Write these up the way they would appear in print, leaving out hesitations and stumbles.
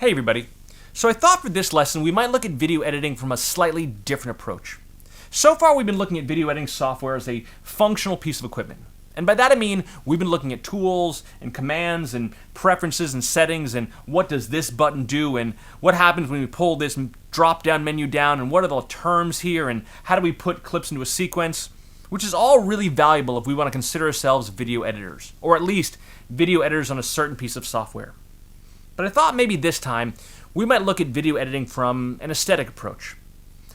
Hey everybody. So I thought for this lesson we might look at video editing from a slightly different approach. So far we've been looking at video editing software as a functional piece of equipment. And by that I mean we've been looking at tools and commands and preferences and settings and what does this button do and what happens when we pull this drop down menu down and what are the terms here and how do we put clips into a sequence, which is all really valuable if we want to consider ourselves video editors, or at least video editors on a certain piece of software. But I thought maybe this time we might look at video editing from an aesthetic approach.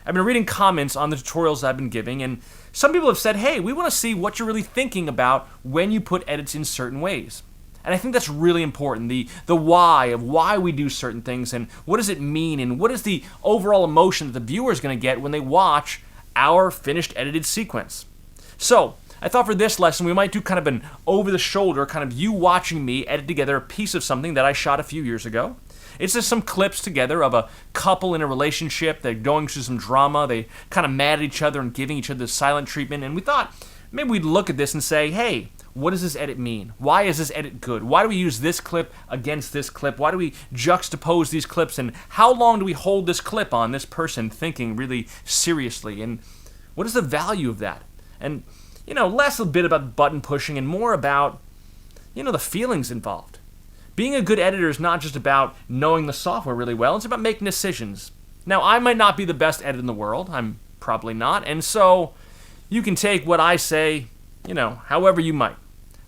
I've been reading comments on the tutorials I've been giving, and some people have said, hey, we want to see what you're really thinking about when you put edits in certain ways. And I think that's really important, the why of why we do certain things and what does it mean and what is the overall emotion that the viewer is going to get when they watch our finished edited sequence. So, I thought for this lesson we might do kind of an over-the-shoulder, kind of you watching me edit together a piece of something that I shot a few years ago. It's just some clips together of a couple in a relationship. They're going through some drama. They kind of mad at each other and giving each other the silent treatment. And we thought maybe we'd look at this and say, hey, what does this edit mean? Why is this edit good? Why do we use this clip against this clip? Why do we juxtapose these clips? And how long do we hold this clip on this person thinking really seriously? And what is the value of that? And less a bit about button pushing and more about, the feelings involved. Being a good editor is not just about knowing the software really well, it's about making decisions. Now, I might not be the best editor in the world, I'm probably not, and so you can take what I say, however you might.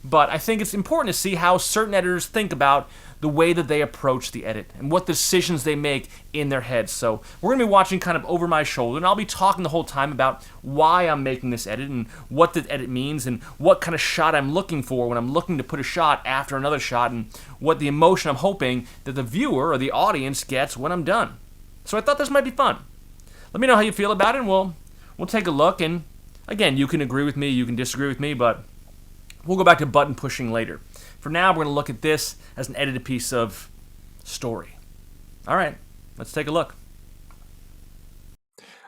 But I think it's important to see how certain editors think about the way that they approach the edit and what decisions they make in their heads. So we're going to be watching kind of over my shoulder, and I'll be talking the whole time about why I'm making this edit and what the edit means and what kind of shot I'm looking for when I'm looking to put a shot after another shot and what the emotion I'm hoping that the viewer or the audience gets when I'm done. So I thought this might be fun. Let me know how you feel about it, and we'll take a look. And again, you can agree with me, you can disagree with me, but we'll go back to button pushing later. For now, we're going to look at this as an edited piece of story. All right, let's take a look.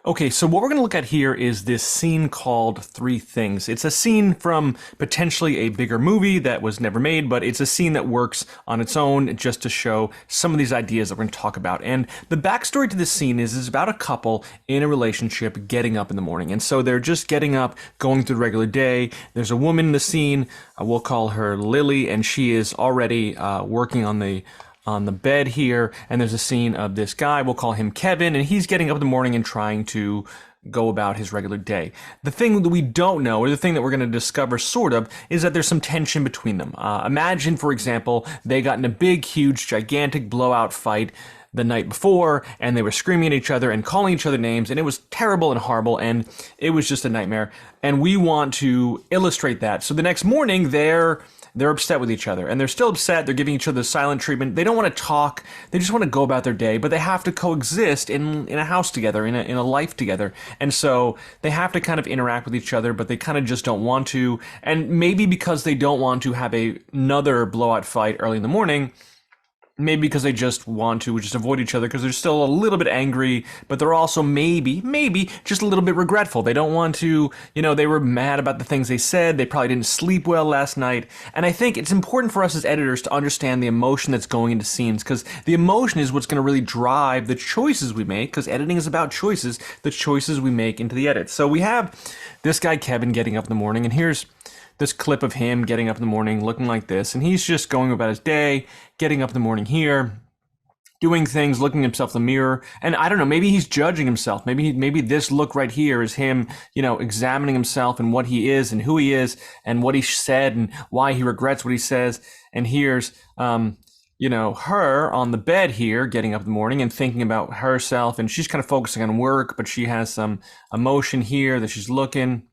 Okay, so what we're going to look at here is this scene called Three Things. It's a scene from potentially a bigger movie that was never made, but it's a scene that works on its own just to show some of these ideas that we're going to talk about. And the backstory to this scene is about a couple in a relationship getting up in the morning. And so they're just getting up, going through the regular day. There's a woman in the scene, we'll call her Lily, and she is already working on the bed here, and there's a scene of this guy, we'll call him Kevin, and he's getting up in the morning and trying to go about his regular day. The thing that we don't know, or the thing that we're going to discover sort of, is that there's some tension between them. Imagine, for example, they got in a big, huge, gigantic blowout fight the night before, and they were screaming at each other and calling each other names, and it was terrible and horrible, and it was just a nightmare. And we want to illustrate that. So the next morning, they're upset with each other, and they're still upset. They're giving each other silent treatment. They don't want to talk. They just want to go about their day, but they have to coexist in a house together, in a life together. And so they have to kind of interact with each other, but they kind of just don't want to. And maybe because they don't want to have another blowout fight early in the morning, maybe because they just want to just avoid each other because they're still a little bit angry, but they're also maybe just a little bit regretful. They don't want to, they were mad about the things they said. They probably didn't sleep well last night. And I think it's important for us as editors to understand the emotion that's going into scenes, because the emotion is what's going to really drive the choices we make, because editing is about choices, the choices we make into the edit. So we have this guy, Kevin, getting up in the morning, and here's this clip of him getting up in the morning looking like this, and he's just going about his day, getting up in the morning here, doing things, looking at himself in the mirror, and I don't know, maybe he's judging himself. Maybe this look right here is him, examining himself and what he is and who he is and what he said and why he regrets what he says. And here's her on the bed here getting up in the morning and thinking about herself, and she's kind of focusing on work, but she has some emotion here that she's looking.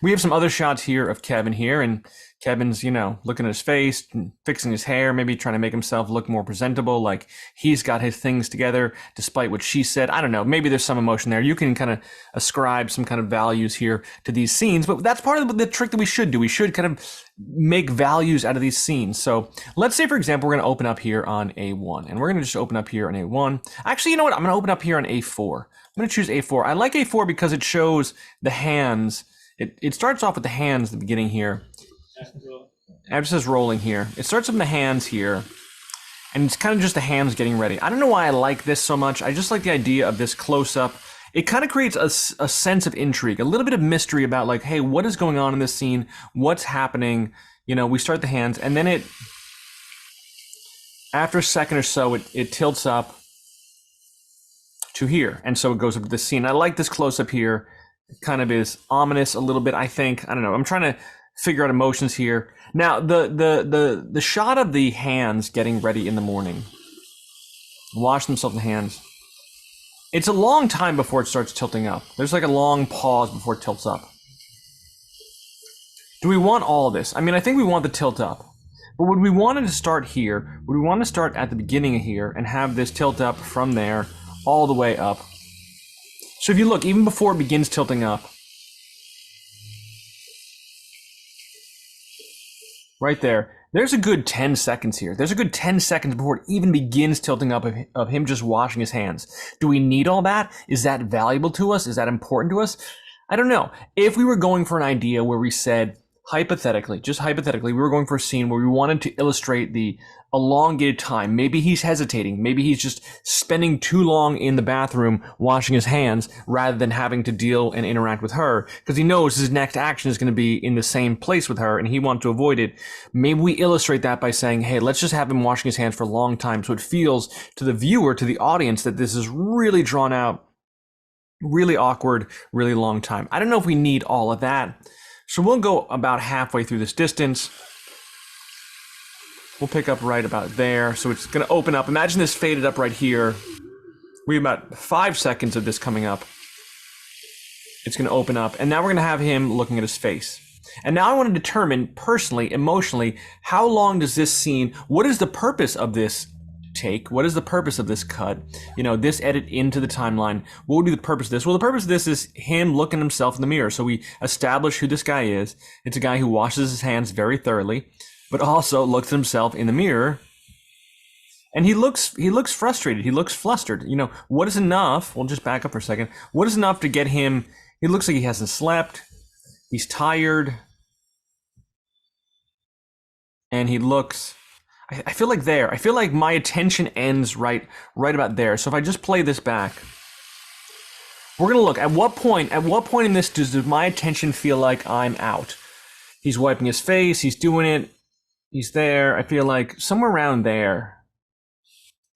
We have some other shots here of Kevin here, and Kevin's, looking at his face, fixing his hair, maybe trying to make himself look more presentable, like he's got his things together, despite what she said. I don't know, maybe there's some emotion there. You can kind of ascribe some kind of values here to these scenes, but that's part of the trick that we should do. We should kind of make values out of these scenes. So let's say, for example, we're going to open up here on A1, and we're going to just open up here on A1. Actually, you know what? I'm going to open up here on A4. I'm going to choose A4. I like A4 because it shows the hands. It starts off with the hands at the beginning here. It just says rolling here. It starts with the hands here, and it's kind of just the hands getting ready. I don't know why I like this so much. I just like the idea of this close-up. It kind of creates a sense of intrigue, a little bit of mystery about like, hey, what is going on in this scene? What's happening? We start the hands, and then after a second or so, it tilts up to here, and so it goes up to this scene. I like this close-up here. It kind of is ominous a little bit, I think. I don't know. I'm trying to figure out emotions here. Now, the shot of the hands getting ready in the morning, wash themselves in the hands. It's a long time before it starts tilting up. There's like a long pause before it tilts up. Do we want all of this? I mean, I think we want the tilt up. But would we want it to start here? Would we want to start at the beginning of here and have this tilt up from there all the way up? So if you look, even before it begins tilting up, right there's a good 10 seconds here. There's a good 10 seconds before it even begins tilting up of him just washing his hands. Do we need all that? Is that valuable to us? Is that important to us? I don't know. If we were going for an idea where we said, hypothetically, just hypothetically, we were going for a scene where we wanted to illustrate the elongated time. Maybe he's hesitating. Maybe he's just spending too long in the bathroom washing his hands rather than having to deal and interact with her because he knows his next action is going to be in the same place with her and he wants to avoid it. Maybe we illustrate that by saying, hey, let's just have him washing his hands for a long time so it feels to the viewer, to the audience, that this is really drawn out, really awkward, really long time. I don't know if we need all of that. So we'll go about halfway through this distance. We'll pick up right about there. So it's going to open up. Imagine this faded up right here. We have about 5 seconds of this coming up. It's going to open up. And now we're going to have him looking at his face. And now I want to determine personally, emotionally, how long does this scene, what is the purpose of this take? What is the purpose of this cut? This edit into the timeline. What would be the purpose of this? Well, the purpose of this is him looking at himself in the mirror. So we establish who this guy is. It's a guy who washes his hands very thoroughly, but also looks at himself in the mirror. And he looks frustrated. He looks flustered. What is enough? We'll just back up for a second. What is enough to get him? He looks like he hasn't slept. He's tired. And he looks, I feel like there. I feel like my attention ends right about there. So if I just play this back, we're going to look at what point in this does my attention feel like I'm out? He's wiping his face. He's doing it. He's there. I feel like somewhere around there,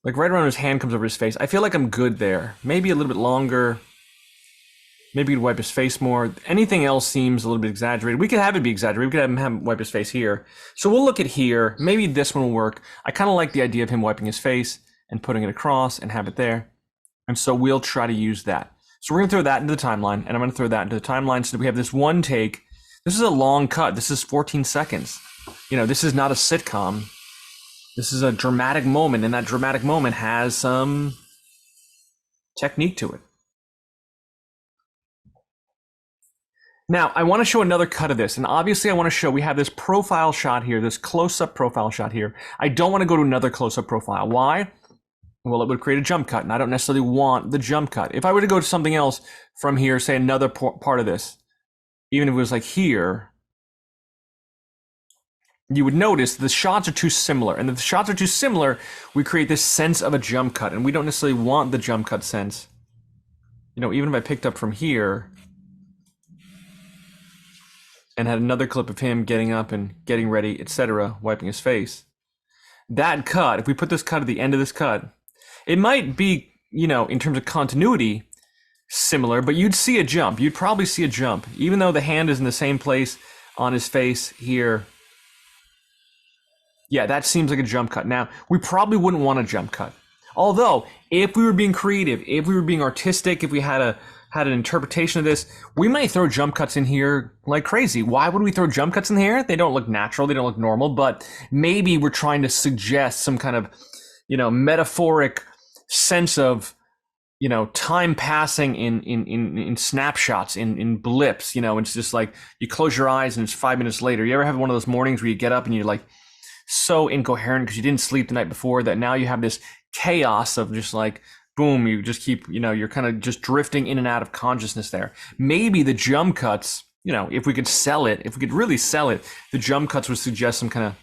like right around his hand comes over his face. I feel like I'm good there. Maybe a little bit longer. Maybe he'd wipe his face more. Anything else seems a little bit exaggerated. We could have it be exaggerated. We could have him wipe his face here. So we'll look at here. Maybe this one will work. I kind of like the idea of him wiping his face and putting it across and have it there. And so we'll try to use that. So we're going to throw that into the timeline, and I'm going to throw that into the timeline so that we have this one take. This is a long cut. This is 14 seconds. This is not a sitcom. This is a dramatic moment, and that dramatic moment has some technique to it. Now, I want to show another cut of this, and obviously I want to show we have this profile shot here, this close-up profile shot here. I don't want to go to another close-up profile. Why? Well, it would create a jump cut, and I don't necessarily want the jump cut. If I were to go to something else from here, say another part of this, even if it was like here, you would notice the shots are too similar. And if the shots are too similar, we create this sense of a jump cut, and we don't necessarily want the jump cut sense. Even if I picked up from here and had another clip of him getting up and getting ready, etc., wiping his face. That cut, if we put this cut at the end of this cut, it might be, in terms of continuity, similar, but you'd see a jump. You'd probably see a jump, even though the hand is in the same place on his face here. Yeah, that seems like a jump cut. Now, we probably wouldn't want a jump cut. Although, if we were being creative, if we were being artistic, if we had an interpretation of this, we might throw jump cuts in here like crazy. Why would we throw jump cuts in here? They don't look natural, they don't look normal, but maybe we're trying to suggest some kind of, metaphoric sense of, time passing in snapshots, in blips. It's just like you close your eyes and it's 5 minutes later. You ever have one of those mornings where you get up and you're like so incoherent because you didn't sleep the night before that now you have this chaos of just like, boom, you just keep, you're kind of just drifting in and out of consciousness there. Maybe the jump cuts, if we could really sell it, the jump cuts would suggest some kind of,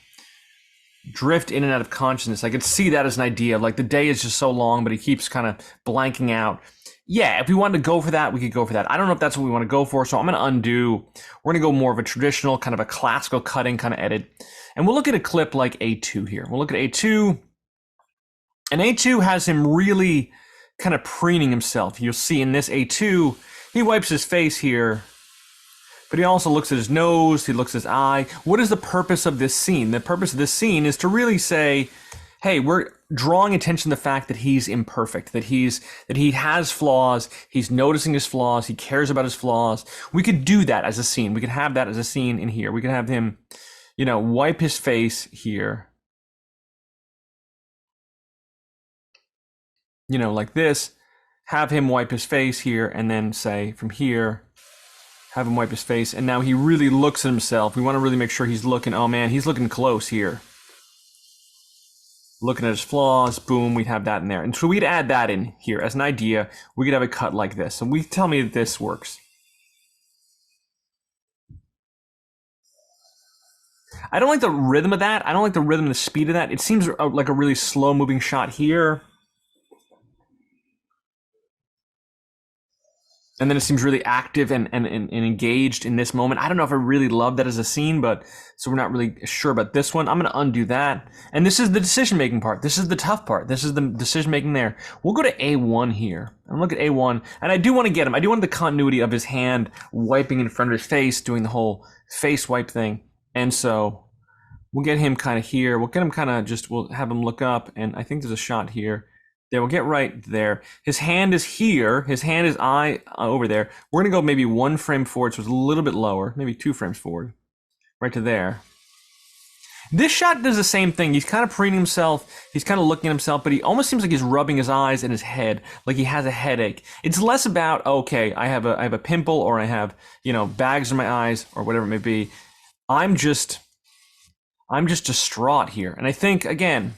drift in and out of consciousness. I could see that as an idea. Like the day is just so long, but he keeps kind of blanking out. Yeah, if we wanted to go for that, we could go for that. I don't know if that's what we want to go for, so I'm going to undo. We're going to go more of a traditional, kind of a classical cutting kind of edit. And we'll look at a clip like A2 here. We'll look at A2. And A2 has him really kind of preening himself. You'll see in this A2, he wipes his face here, but he also looks at his nose, he looks at his eye. What is the purpose of this scene? The purpose of this scene is to really say, hey, we're drawing attention to the fact that he's imperfect, that he has flaws, he's noticing his flaws, he cares about his flaws. We could do that as a scene. We could have that as a scene in here. We could have him, wipe his face here. Like this, have him wipe his face here, and then say from here, have him wipe his face, and now he really looks at himself. We want to really make sure he's looking, oh man, he's looking close here. Looking at his flaws, boom, we'd have that in there. And so we'd add that in here as an idea. We could have a cut like this. And tell me that this works. I don't like the rhythm of that. I don't like the rhythm and the speed of that. It seems like a really slow moving shot here. And then it seems really active and engaged in this moment. I don't know if I really love that as a scene, but so we're not really sure about this one. I'm going to undo that. And this is the decision-making part. This is the tough part. This is the decision-making there. We'll go to A1 here and look at A1. And I do want to get him. I do want the continuity of his hand wiping in front of his face, doing the whole face wipe thing. And so we'll get him kind of here. We'll get him kind of we'll have him look up. And I think there's a shot here. There, we'll get right there. His hand is here. His hand is over there. We're going to go maybe 1 frame forward, so it's a little bit lower, maybe 2 frames forward, right to there. This shot does the same thing. He's kind of preening himself. He's kind of looking at himself, but he almost seems like he's rubbing his eyes and his head, like he has a headache. It's less about, okay, I have a pimple, or I have, bags in my eyes, or whatever it may be. I'm just distraught here. And I think, again,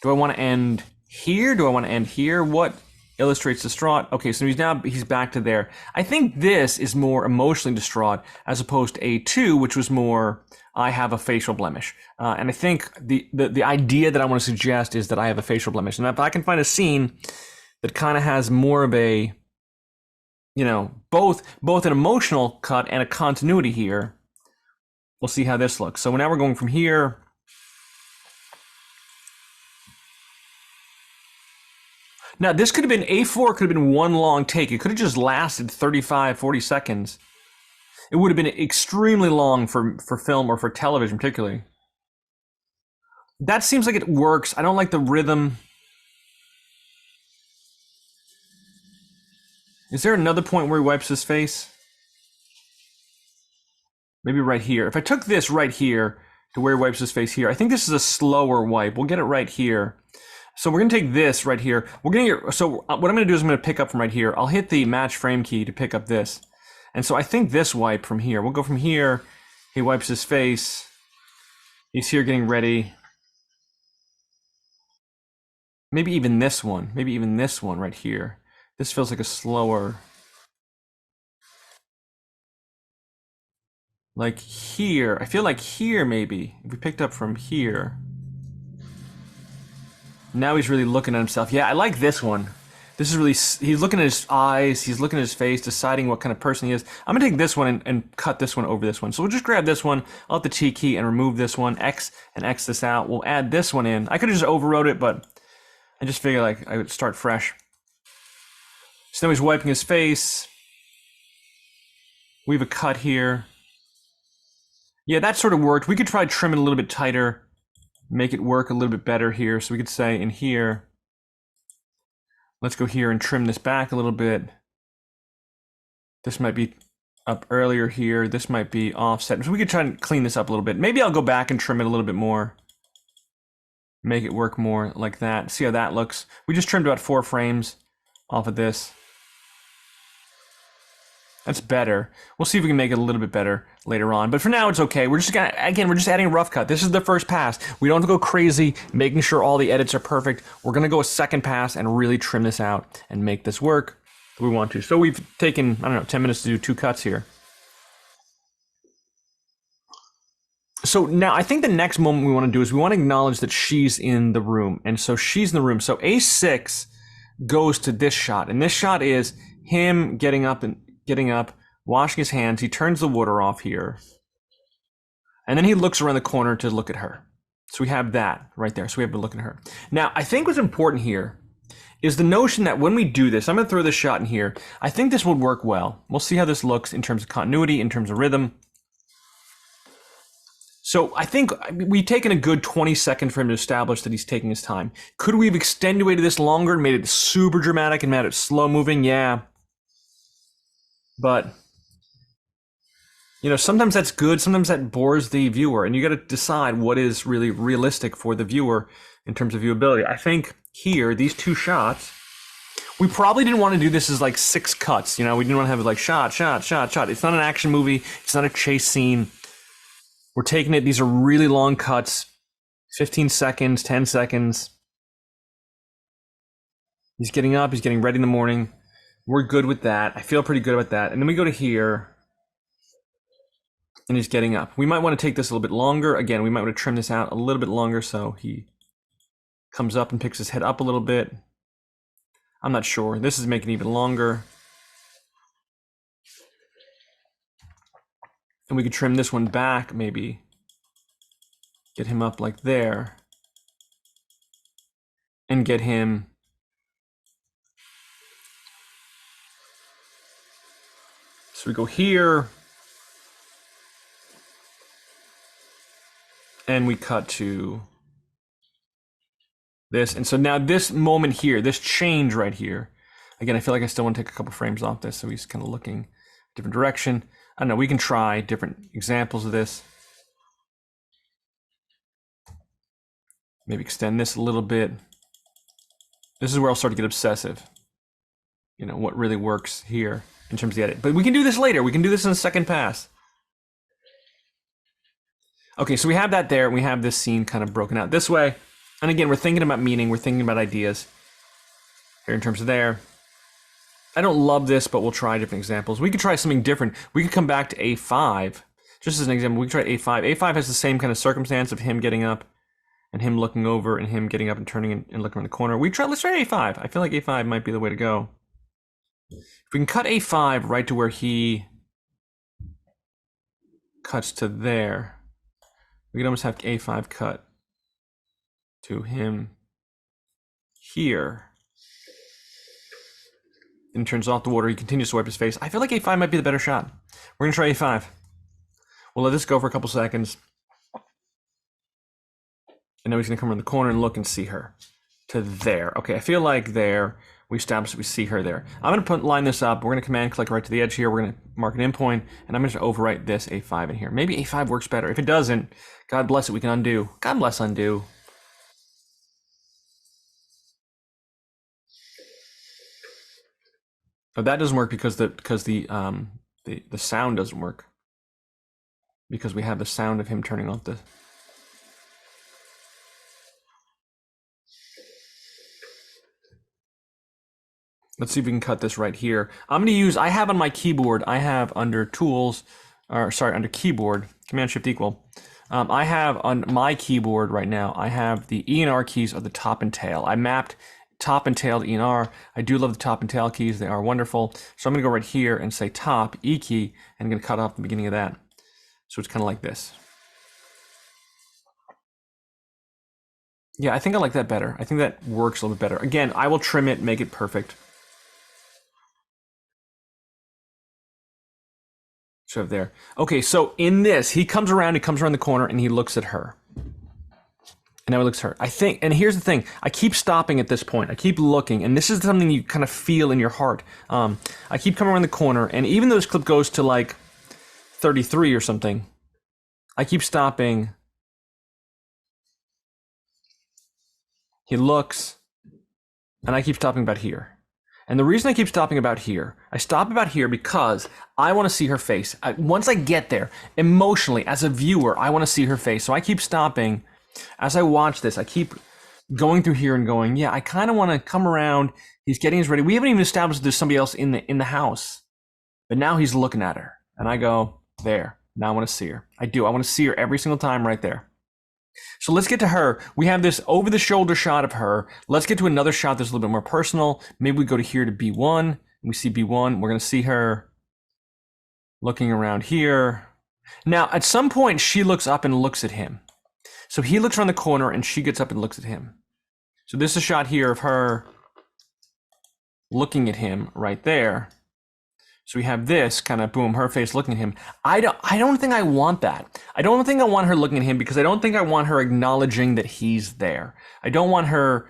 do I want to end here? Do I want to end here? What illustrates distraught? Okay, so he's back to there. I think this is more emotionally distraught as opposed to A2, which was more, I have a facial blemish. And I think the idea that I want to suggest is that I have a facial blemish. And if I can find a scene that kind of has more of a, both an emotional cut and a continuity here, we'll see how this looks. So now we're going from here. Now, this could have been, A4 could have been one long take. It could have just lasted 35, 40 seconds. It would have been extremely long for film or for television, particularly. That seems like it works. I don't like the rhythm. Is there another point where he wipes his face? Maybe right here. If I took this right here to where he wipes his face here, I think this is a slower wipe. We'll get it right here. So we're going to take this right here. So what I'm going to do is I'm going to pick up from right here. I'll hit the match frame key to pick up this. And so I think this wipe from here. We'll go from here. He wipes his face. He's here getting ready. Maybe even this one. Maybe even this one right here. This feels like a slower. Like here. I feel like here maybe. If we picked up from here. Now he's really looking at himself. Yeah, I like this one. This is really, he's looking at his eyes, he's looking at his face, deciding what kind of person he is. I'm gonna take this one and cut this one over this one. So we'll just grab this one, I'll hit the T key and remove this one, X and X this out. We'll add this one in. I could have just overwrote it, but I just figured like I would start fresh. So now he's wiping his face. We have a cut here. Yeah, that sort of worked. We could try to trim it a little bit tighter. Make it work a little bit better here. So we could say in here, let's go here and trim this back a little bit. This might be up earlier here. This might be offset. So we could try and clean this up a little bit. Maybe I'll go back and trim it a little bit more. Make it work more like that. See how that looks. We just trimmed about 4 frames off of this. That's better. We'll see if we can make it a little bit better later on. But for now, it's okay. We're just adding a rough cut. This is the first pass. We don't have to go crazy, making sure all the edits are perfect. We're going to go a second pass and really trim this out and make this work if we want to. So we've taken, I don't know, 10 minutes to do 2 cuts here. So now I think the next moment we want to do is we want to acknowledge that she's in the room. And so she's in the room. So A6 goes to this shot. And this shot is him getting up, washing his hands. He turns the water off here. And then he looks around the corner to look at her. So we have that right there. So we have to look at her. Now, I think what's important here is the notion that when we do this, I'm going to throw this shot in here. I think this would work well. We'll see how this looks in terms of continuity, in terms of rhythm. So I think we've taken a good 20 seconds for him to establish that he's taking his time. Could we have extenuated this longer and made it super dramatic and made it slow moving? Yeah. But, you know, sometimes that's good. Sometimes that bores the viewer. And you got to decide what is really realistic for the viewer in terms of viewability. I think here, these two shots, we probably didn't want to do this as like 6 cuts. You know, we didn't want to have it like shot, shot, shot, shot. It's not an action movie. It's not a chase scene. We're taking it. These are really long cuts, 15 seconds, 10 seconds. He's getting up. He's getting ready in the morning. We're good with that. I feel pretty good about that. And then we go to here, and he's getting up. We might want to take this a little bit longer. Again, we might want to trim this out a little bit longer so he comes up and picks his head up a little bit. I'm not sure. This is making it even longer. And we could trim this one back, maybe. Get him up like there. And get him... So we go here. And we cut to this. And so now this moment here, this change right here. Again, I feel like I still want to take a couple frames off this. So he's kind of looking a different direction. I don't know, we can try different examples of this. Maybe extend this a little bit. This is where I'll start to get obsessive. You know, what really works here in terms of the edit. But we can do this later. We can do this in a second pass. Okay, so we have that there. We have this scene kind of broken out this way. And again, we're thinking about meaning. We're thinking about ideas here in terms of there. I don't love this, but we'll try different examples. We could try something different. We could come back to A5. Just as an example, we could try A5. A5 has the same kind of circumstance of him getting up and him looking over and him getting up and turning and looking in the corner. Let's try A5. I feel like A5 might be the way to go. If we can cut A5 right to where he cuts to there, we can almost have A5 cut to him here. And he turns off the water. He continues to wipe his face. I feel like A5 might be the better shot. We're going to try A5. We'll let this go for a couple seconds. And now he's going to come around the corner and look and see her. To there. Okay, I feel like there. We established that we see her there. I'm going to line this up. We're going to command click right to the edge here. We're going to mark an endpoint. And I'm going to overwrite this A5 in here. Maybe A5 works better. If it doesn't, God bless it, we can undo. God bless undo. Oh, that doesn't work because the sound doesn't work. Because we have the sound of him turning off the... Let's see if we can cut this right here. I'm going to use, I have on my keyboard, I have under tools, or sorry, under keyboard, Command Shift equal. I have on my keyboard right now, I have the E and R keys of the top and tail. I mapped top and tail to E and R. I do love the top and tail keys. They are wonderful. So I'm going to go right here and say top, E key, and I'm going to cut off the beginning of that. So it's kind of like this. Yeah, I think I like that better. I think that works a little bit better. Again, I will trim it, make it perfect. So there. Okay, so in this, he comes around the corner, and he looks at her. And now he looks at her. I think, and here's the thing, I keep stopping at this point. I keep looking, and this is something you kind of feel in your heart. I keep coming around the corner, and even though this clip goes to like 33 or something, I keep stopping. He looks, and I keep stopping about here. And the reason I keep stopping about here, I stop about here because I want to see her face. Once I get there, emotionally, as a viewer, I want to see her face. So I keep stopping. As I watch this, I keep going through here and going, yeah, I kind of want to come around. He's getting us ready. We haven't even established there's somebody else in the house. But now he's looking at her. And I go, there. Now I want to see her. I do. I want to see her every single time right there. So let's get to her. We have this over the shoulder shot of her. Let's get to another shot that's a little bit more personal. Maybe we go to here to B1. We see B1. We're going to see her looking around here. Now, at some point, she looks up and looks at him. So he looks around the corner and she gets up and looks at him. So this is a shot here of her looking at him right there. So we have this kind of boom, her face looking at him. I don't think I want that. I don't think I want her looking at him because I don't think I want her acknowledging that he's there. I don't want her,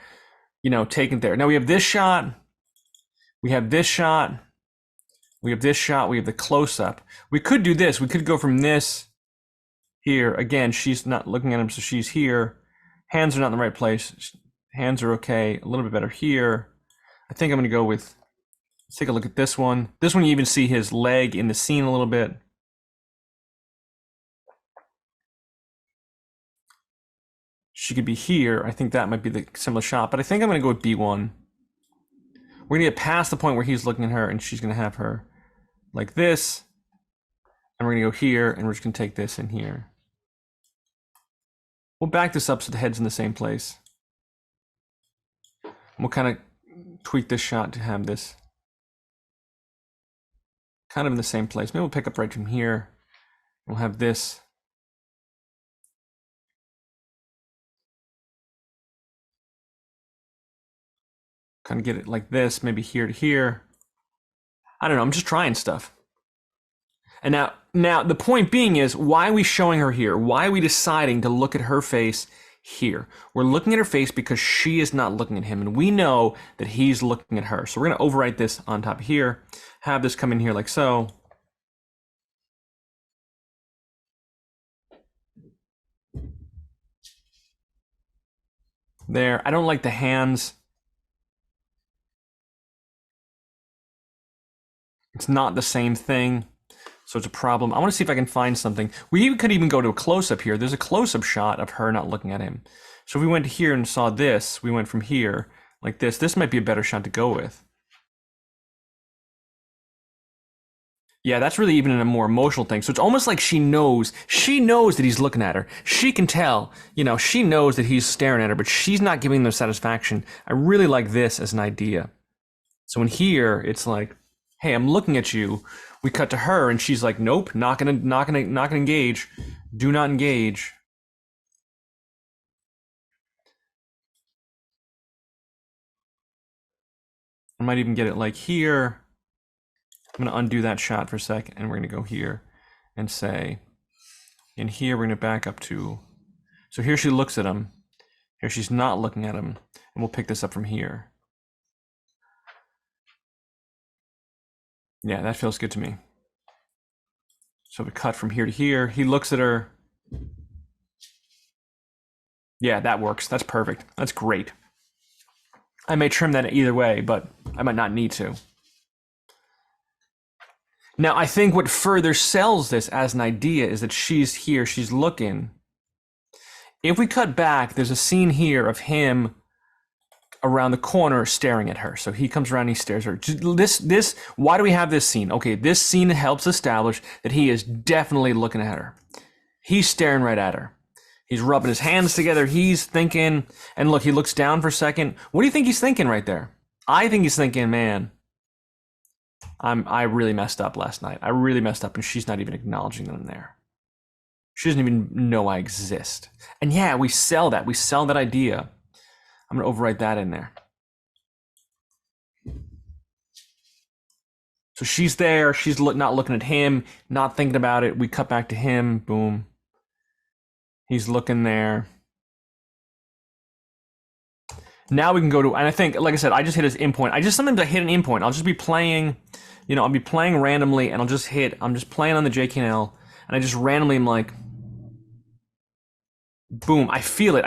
you know, taken there. Now we have this shot. We have this shot. We have this shot. We have the close-up. We could do this. We could go from this here. Again, she's not looking at him, so she's here. Hands are not in the right place. Hands are okay. A little bit better here. I think I'm going to go with, let's take a look at this one. This one, you even see his leg in the scene a little bit. She could be here. I think that might be the similar shot, but I think I'm going to go with B1. We're going to get past the point where he's looking at her and she's going to have her like this. And we're going to go here and we're just going to take this in here. We'll back this up so the head's in the same place. We'll kind of tweak this shot to have this kind of in the same place. Maybe we'll pick up right from here. We'll have this. Kind of get it like this, maybe here to here. I don't know, I'm just trying stuff. And now the point being is, why are we showing her here? Why are we deciding to look at her face here? We're looking at her face because she is not looking at him, and we know that he's looking at her. So we're going to overwrite this on top of here, have this come in here like so. There, I don't like the hands. It's not the same thing, so it's a problem. I want to see if I can find something. We could even go to a close-up here. There's a close-up shot of her not looking at him. So if we went here and saw this, we went from here like this. This might be a better shot to go with. Yeah, that's really even a more emotional thing. So it's almost like she knows that he's looking at her. She can tell, you know, she knows that he's staring at her, but she's not giving them satisfaction. I really like this as an idea. So in here, it's like, hey, I'm looking at you. We cut to her and she's like, nope, not gonna engage. Do not engage. I might even get it like here. I'm gonna undo that shot for a sec and we're gonna go here and say, in here we're gonna back up to, so here she looks at him. Here she's not looking at him, and we'll pick this up from here. Yeah, that feels good to me. So we cut from here to here. He looks at her. Yeah, that works. That's perfect. That's great. I may trim that either way, but I might not need to. Now, I think what further sells this as an idea is that she's here, she's looking. If we cut back, there's a scene here of him around the corner staring at her. So he comes around and he stares at her. This, why do we have this scene? Okay, this scene helps establish that he is definitely looking at her. He's staring right at her. He's rubbing his hands together. He's thinking, and look, he looks down for a second. What do you think he's thinking right there? I think he's thinking, man, I really messed up last night. I really messed up, and she's not even acknowledging that I'm there. She doesn't even know I exist. And yeah, we sell that. We sell that idea. I'm going to overwrite that in there. So she's there. She's not looking at him, not thinking about it. We cut back to him. Boom. He's looking there. Now we can go to, and I think, like I said, I just hit his in point. Sometimes I hit an in point. I'll just be playing, you know, I'll be playing randomly and I'm just playing on the JKNL and I just randomly am like, boom, I feel it.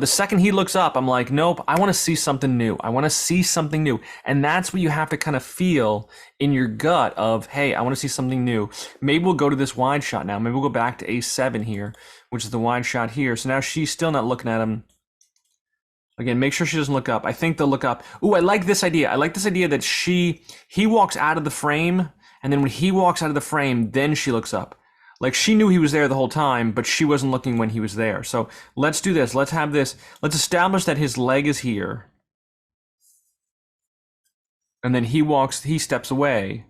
The second he looks up, I'm like, nope, I want to see something new. I want to see something new. And that's what you have to kind of feel in your gut of, hey, I want to see something new. Maybe we'll go to this wide shot now. Maybe we'll go back to A7 here, which is the wide shot here. So now she's still not looking at him. Again, make sure she doesn't look up. I think they'll look up. Ooh, I like this idea. I like this idea that he walks out of the frame, and then when he walks out of the frame, then she looks up. Like she knew he was there the whole time, but she wasn't looking when he was there. So let's do this. Let's have this. Let's establish that his leg is here. And then he steps away.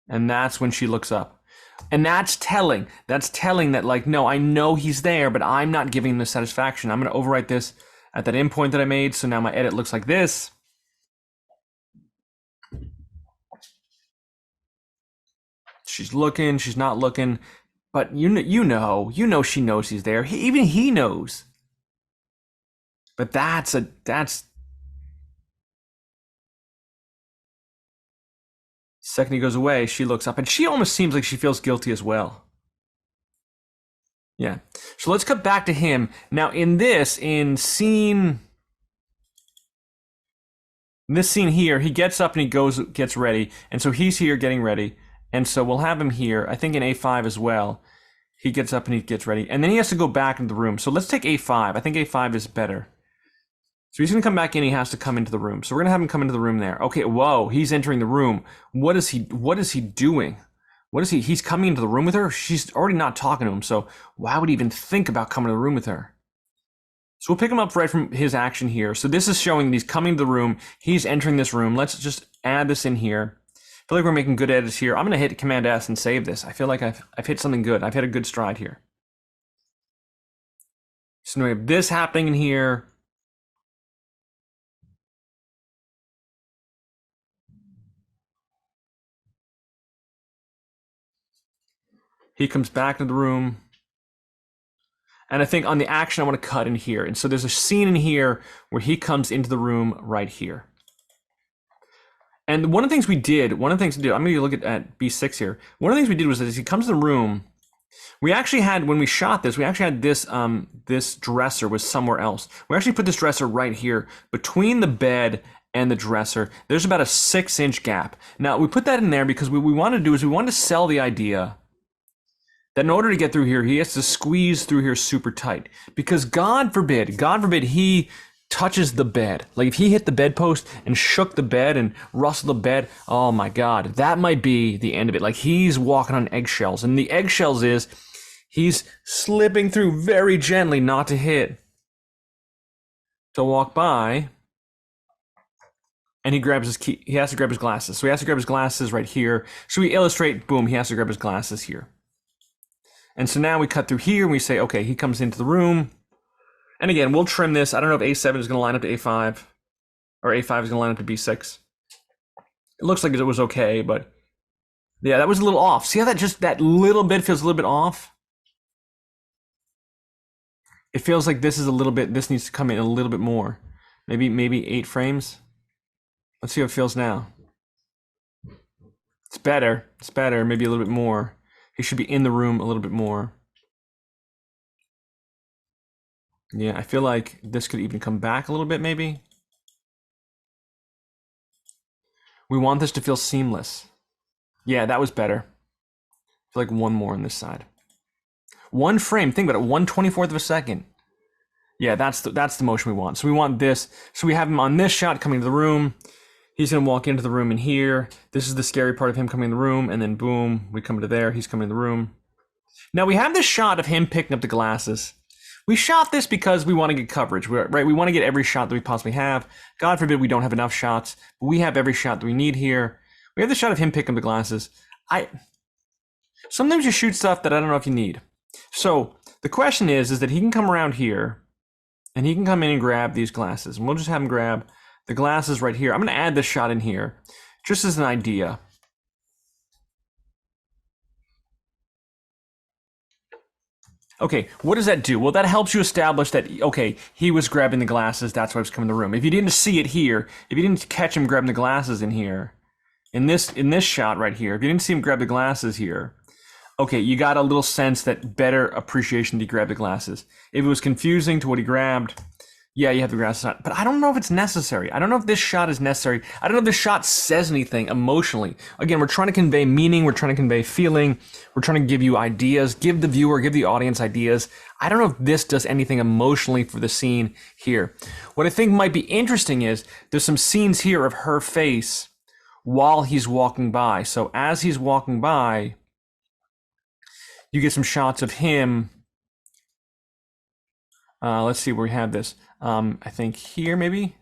And that's when she looks up. And that's telling. That's telling that, like, no, I know he's there, but I'm not giving him the satisfaction. I'm going to overwrite this at that endpoint that I made. So now my edit looks like this. She's looking, she's not looking, but you know she knows he's there. Even he knows. But that's second he goes away, she looks up, and she almost seems like she feels guilty as well. Yeah. So let's cut back to him. Now in this scene here, he gets up and he gets ready. And so he's here getting ready. And so we'll have him here, I think in A5 as well. He gets up and he gets ready. And then he has to go back into the room. So let's take A5. I think A5 is better. So he's going to come back in. He has to come into the room. So we're going to have him come into the room there. Okay, whoa, he's entering the room. What is he doing? He's coming into the room with her? She's already not talking to him. So why would he even think about coming to the room with her? So we'll pick him up right from his action here. So this is showing that he's coming to the room. He's entering this room. Let's just add this in here. I feel like we're making good edits here. I'm going to hit Command S and save this. I feel like I've hit something good. I've hit a good stride here. So now we have this happening in here. He comes back into the room. And I think on the action, I want to cut in here. And so there's a scene in here where he comes into the room right here. And one of the things we did, I'm going to look at B6 here. One of the things we did was that as he comes in the room, we actually had, when we shot this, we actually had this, this dresser was somewhere else. We actually put this dresser right here between the bed and the dresser. There's about a 6-inch gap. Now we put that in there because what we wanted to do is we wanted to sell the idea that in order to get through here, he has to squeeze through here super tight. Because God forbid he touches the bed. Like if he hit the bedpost and shook the bed and rustled the bed, oh my God, that might be the end of it. Like he's walking on eggshells. And the eggshells is he's slipping through very gently, not to hit, to walk by. And he grabs his key. He has to grab his glasses. So he has to grab his glasses right here. So we illustrate, boom, he has to grab his glasses here. And so now we cut through here and we say, okay, he comes into the room. And again, we'll trim this. I don't know if A7 is going to line up to A5 or A5 is going to line up to B6. It looks like it was okay, but yeah, that was a little off. See how that little bit feels a little bit off? It feels like this needs to come in a little bit more. Maybe 8 frames. Let's see how it feels now. It's better. Maybe a little bit more. He should be in the room a little bit more. Yeah, I feel like this could even come back a little bit, maybe. We want this to feel seamless. Yeah, that was better. I feel like one more on this side. 1 frame, think about it, 1/24 of a second. Yeah, that's the motion we want. So we want this. So we have him on this shot coming to the room. He's going to walk into the room in here. This is the scary part of him coming in the room. And then boom, we come to there. He's coming in the room. Now we have this shot of him picking up the glasses. We shot this because we want to get coverage, right? We want to get every shot that we possibly have. God forbid we don't have enough shots, but we have every shot that we need here. We have the shot of him picking up the glasses. Sometimes you shoot stuff that I don't know if you need. So the question is that he can come around here and he can come in and grab these glasses. And we'll just have him grab the glasses right here. I'm going to add this shot in here just as an idea. Okay, what does that do? Well, that helps you establish that, okay, he was grabbing the glasses, that's why he was coming in the room. If you didn't see it here, if you didn't catch him grabbing the glasses in here, in this shot right here, if you didn't see him grab the glasses here, okay, you got a little sense that better appreciation to grab the glasses. If it was confusing to what he grabbed, yeah, you have the glasses on. But I don't know if it's necessary. I don't know if this shot is necessary. I don't know if this shot says anything emotionally. Again, we're trying to convey meaning. We're trying to convey feeling. We're trying to give you ideas, give the viewer, give the audience ideas. I don't know if this does anything emotionally for the scene here. What I think might be interesting is there's some scenes here of her face while he's walking by. So as he's walking by, you get some shots of him. Let's see where we have this. I think here maybe.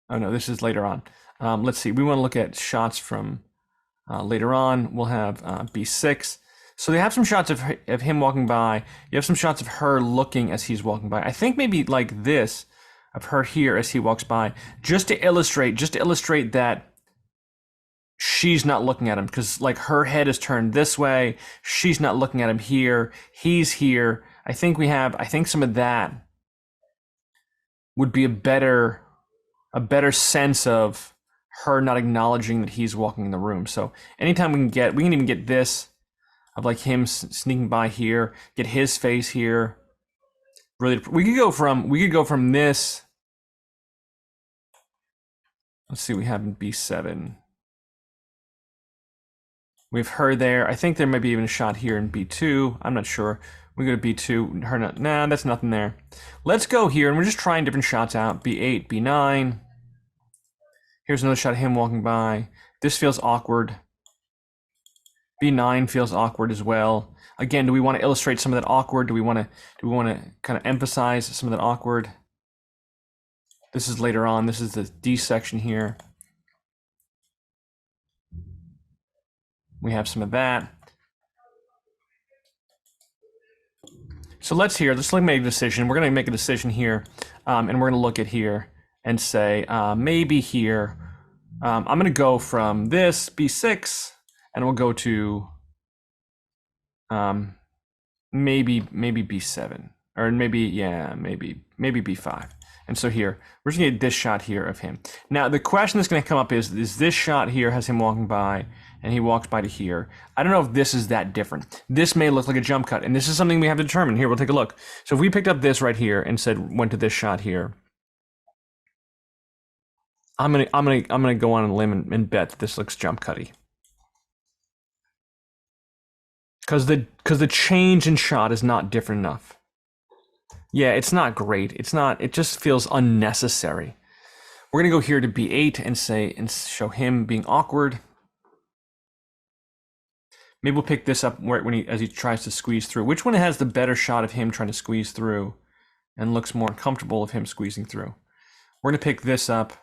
Oh no, this is later on. Let's see. We want to look at shots from later on. We'll have B6. So they have some shots of him walking by. You have some shots of her looking as he's walking by. I think maybe like this of her here as he walks by, just to illustrate that she's not looking at him, because like her head is turned this way. She's not looking at him here. He's here. I think some of that would be a better sense of her not acknowledging that he's walking in the room. So anytime we can even get this of like him sneaking by here, get his face here. Really, we could go from this. Let's see, we have in B7. We have her there. I think there might be even a shot here in B2. I'm not sure. We go to B2. Her not. Nah, that's nothing there. Let's go here, and we're just trying different shots out. B8, B9. Here's another shot of him walking by. This feels awkward. B9 feels awkward as well. Again, do we want to illustrate some of that awkward? Do we want to kind of emphasize some of that awkward? This is later on. This is the D section here. We have some of that. So let's make a decision. We're going to make a decision here, and we're going to look at here and say maybe here. I'm going to go from this B6, and we'll go to maybe B7, or maybe B5. And so here, we're just gonna get this shot here of him. Now, the question that's gonna come up is this shot here has him walking by, and he walks by to here. I don't know if this is that different. This may look like a jump cut, and this is something we have to determine. Here, we'll take a look. So if we picked up this right here and went to this shot here, I'm gonna go on a limb and bet that this looks jump cutty. Because the change in shot is not different enough. Yeah, it's not great. It just feels unnecessary. We're gonna go here to B8 and show him being awkward. Maybe we'll pick this up as he tries to squeeze through. Which one has the better shot of him trying to squeeze through and looks more comfortable of him squeezing through? We're gonna pick this up,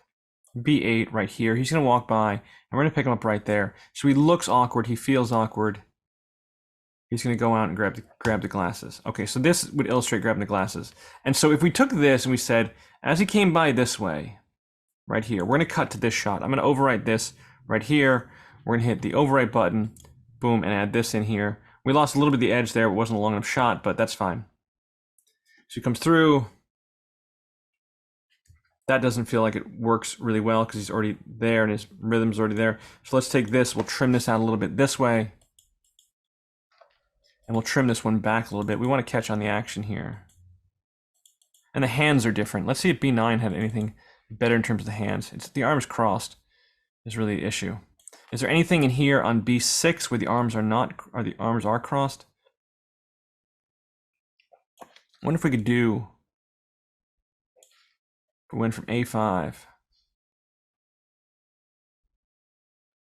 B8 right here. He's gonna walk by, and we're gonna pick him up right there. So he looks awkward, he feels awkward. He's going to go out and grab the glasses. Okay, so this would illustrate grabbing the glasses. And so if we took this and we said, as he came by this way, right here, we're going to cut to this shot. I'm going to overwrite this right here. We're going to hit the overwrite button, boom, and add this in here. We lost a little bit of the edge there. It wasn't a long enough shot, but that's fine. So he comes through. That doesn't feel like it works really well because he's already there and his rhythm's already there. So let's take this. We'll trim this out a little bit this way. And we'll trim this one back a little bit. We want to catch on the action here. And the hands are different. Let's see if B9 had anything better in terms of the hands. It's the arms crossed is really the issue. Is there anything in here on B6 where the arms are not, or the arms are crossed? I wonder if we could do, if we went from A5.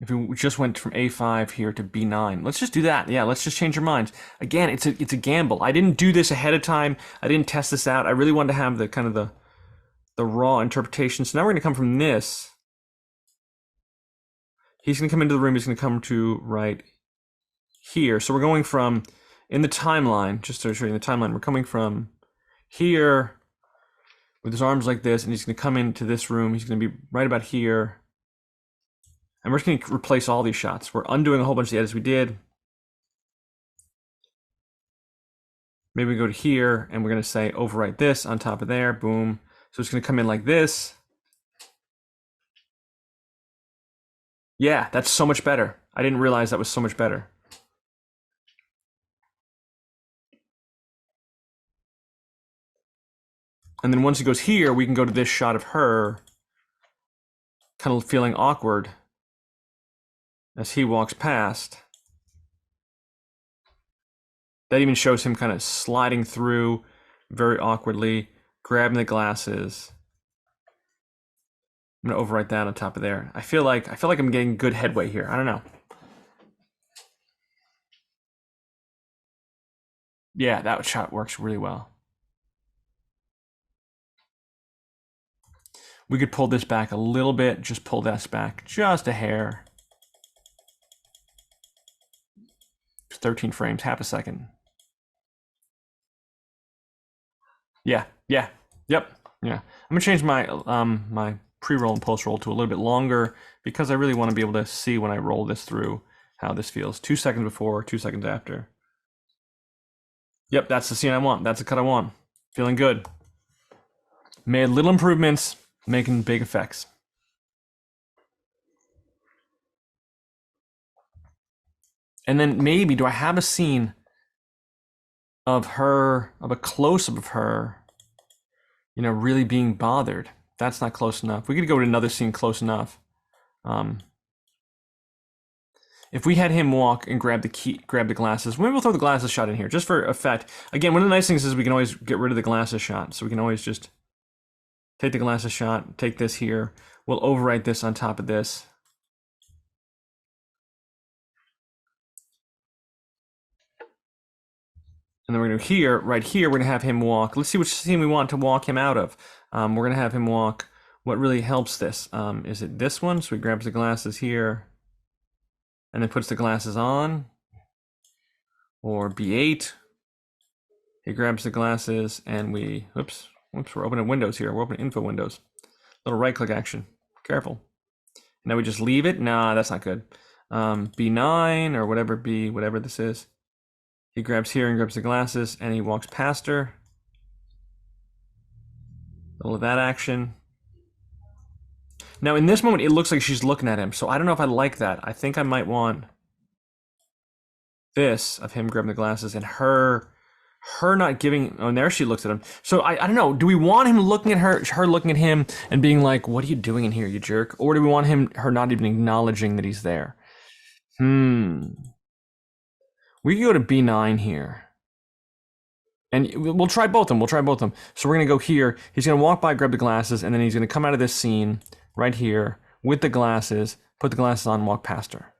If we just went from A5 here to B9, let's just do that. Yeah, let's just change our minds. Again, it's a gamble. I didn't do this ahead of time. I didn't test this out. I really wanted to have the kind of the raw interpretation. So now we're going to come from this. He's going to come into the room. He's going to come to right here. So we're going from, in the timeline, just to show you the timeline, we're coming from here with his arms like this, and he's going to come into this room. He's going to be right about here. And we're just going to replace all these shots. We're undoing a whole bunch of the edits we did. Maybe we go to here, and we're going to say overwrite this on top of there. Boom. So it's going to come in like this. Yeah, that's so much better. I didn't realize that was so much better. And then once he goes here, we can go to this shot of her kind of feeling awkward as he walks past. That even shows him kind of sliding through very awkwardly, grabbing the glasses. I'm gonna overwrite that on top of there. I feel like I'm getting good headway here. I don't know. Yeah, that shot works really well. We could pull this back a little bit, just pull this back just a hair. 13 frames, half a second. Yeah, yeah, yep, yeah. I'm gonna change my my pre-roll and post-roll to a little bit longer because I really want to be able to see when I roll this through how this feels. 2 seconds before, 2 seconds after. Yep, that's the scene I want. That's the cut I want. Feeling good. Made little improvements, making big effects. And then maybe, do I have a scene of her, of a close-up of her, you know, really being bothered? That's not close enough. We could go to another scene close enough. If we had him walk and grab the key, grab the glasses, maybe we'll throw the glasses shot in here just for effect. Again, one of the nice things is we can always get rid of the glasses shot. So we can always just take the glasses shot, take this here. We'll overwrite this on top of this. And then we're gonna here, right here, we're gonna have him walk. Let's see which scene we want to walk him out of. We're gonna have him walk. What really helps this? Is it this one? So he grabs the glasses here and then puts the glasses on. Or B8. He grabs the glasses and we, oops, we're opening windows here. We're opening info windows. Little right click action. Careful. Now we just leave it. Nah, that's not good. B9 or whatever this is. He grabs here and grabs the glasses and he walks past her. All of that action. Now in this moment, it looks like she's looking at him. So I don't know if I like that. I think I might want this of him grabbing the glasses and her not giving. Oh, and there she looks at him. So I don't know. Do we want him looking at her looking at him and being like, "What are you doing in here, you jerk?" Or do we want her not even acknowledging that he's there? We can go to B9 here. And we'll try both of them. So we're going to go here. He's going to walk by, grab the glasses, and then he's going to come out of this scene right here with the glasses, put the glasses on, and walk past her.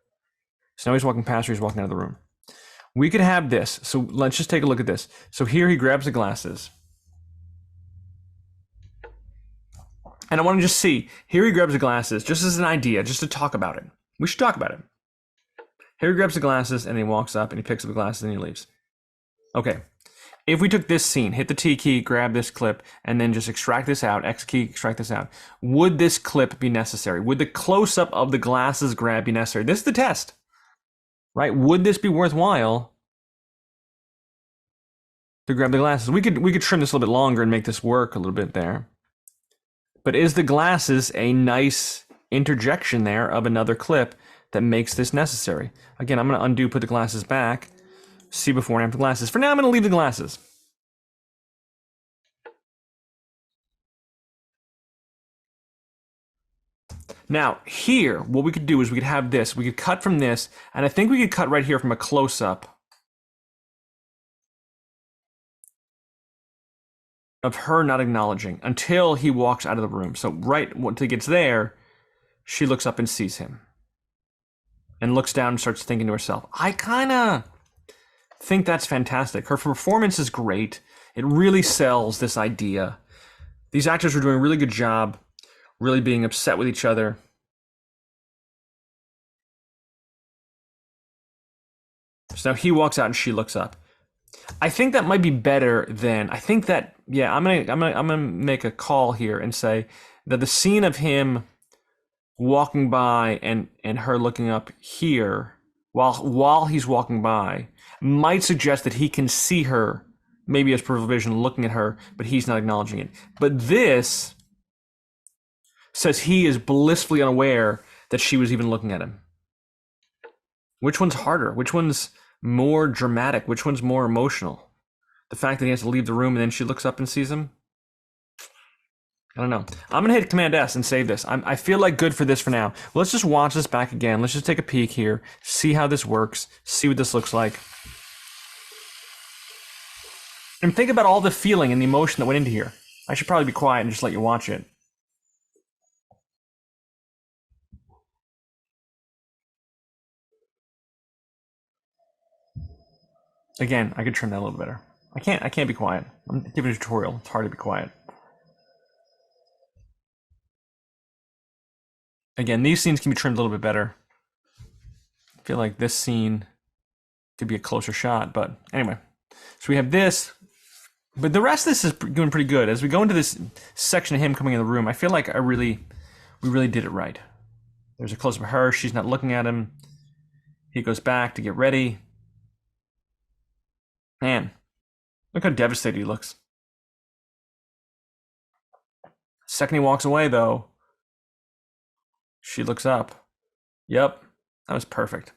So now he's walking past her, he's walking out of the room. We could have this. So let's just take a look at this. So here he grabs the glasses. And I want to just see, here he grabs the glasses, just as an idea, just to talk about it. We should talk about it. Here he grabs the glasses, and he walks up, and he picks up the glasses, and he leaves. Okay. If we took this scene, hit the T key, grab this clip, and then just extract this out, X key, extract this out, would this clip be necessary? Would the close-up of the glasses grab be necessary? This is the test, right? Would this be worthwhile to grab the glasses? We could trim this a little bit longer and make this work a little bit there. But is the glasses a nice interjection there of another clip that makes this necessary? Again, I'm going to undo, put the glasses back. See before and after glasses. For now, I'm going to leave the glasses. Now, here, what we could do is we could have this. We could cut from this, and I think we could cut right here from a close-up of her not acknowledging until he walks out of the room. So right once he gets there, she looks up and sees him. And looks down and starts thinking to herself. I kind of think that's fantastic. Her performance is great. It really sells this idea. These actors are doing a really good job, really being upset with each other. So now he walks out and she looks up. I think that might be better than, I think that, yeah, I'm gonna make a call here and say that the scene of him walking by and her looking up here while he's walking by might suggest that he can see her, maybe as peripheral vision, looking at her, but he's not acknowledging it. But this says he is blissfully unaware that she was even looking at him. Which one's harder? Which one's more dramatic? Which one's more emotional? The fact that he has to leave the room and then she looks up and sees him? I don't know. I'm going to hit Command S and save this. I feel like good for this for now. Let's just watch this back again. Let's just take a peek here, see how this works, see what this looks like. And think about all the feeling and the emotion that went into here. I should probably be quiet and just let you watch it. Again, I could trim that a little better. I can't be quiet. I'm giving a tutorial. It's hard to be quiet. Again, these scenes can be trimmed a little bit better. I feel like this scene could be a closer shot, but anyway. So we have this, but the rest of this is doing pretty good. As we go into this section of him coming in the room, I feel like we really did it right. There's a close-up of her. She's not looking at him. He goes back to get ready. Man, look how devastated he looks. Second he walks away, though, she looks up. Yep, that was perfect.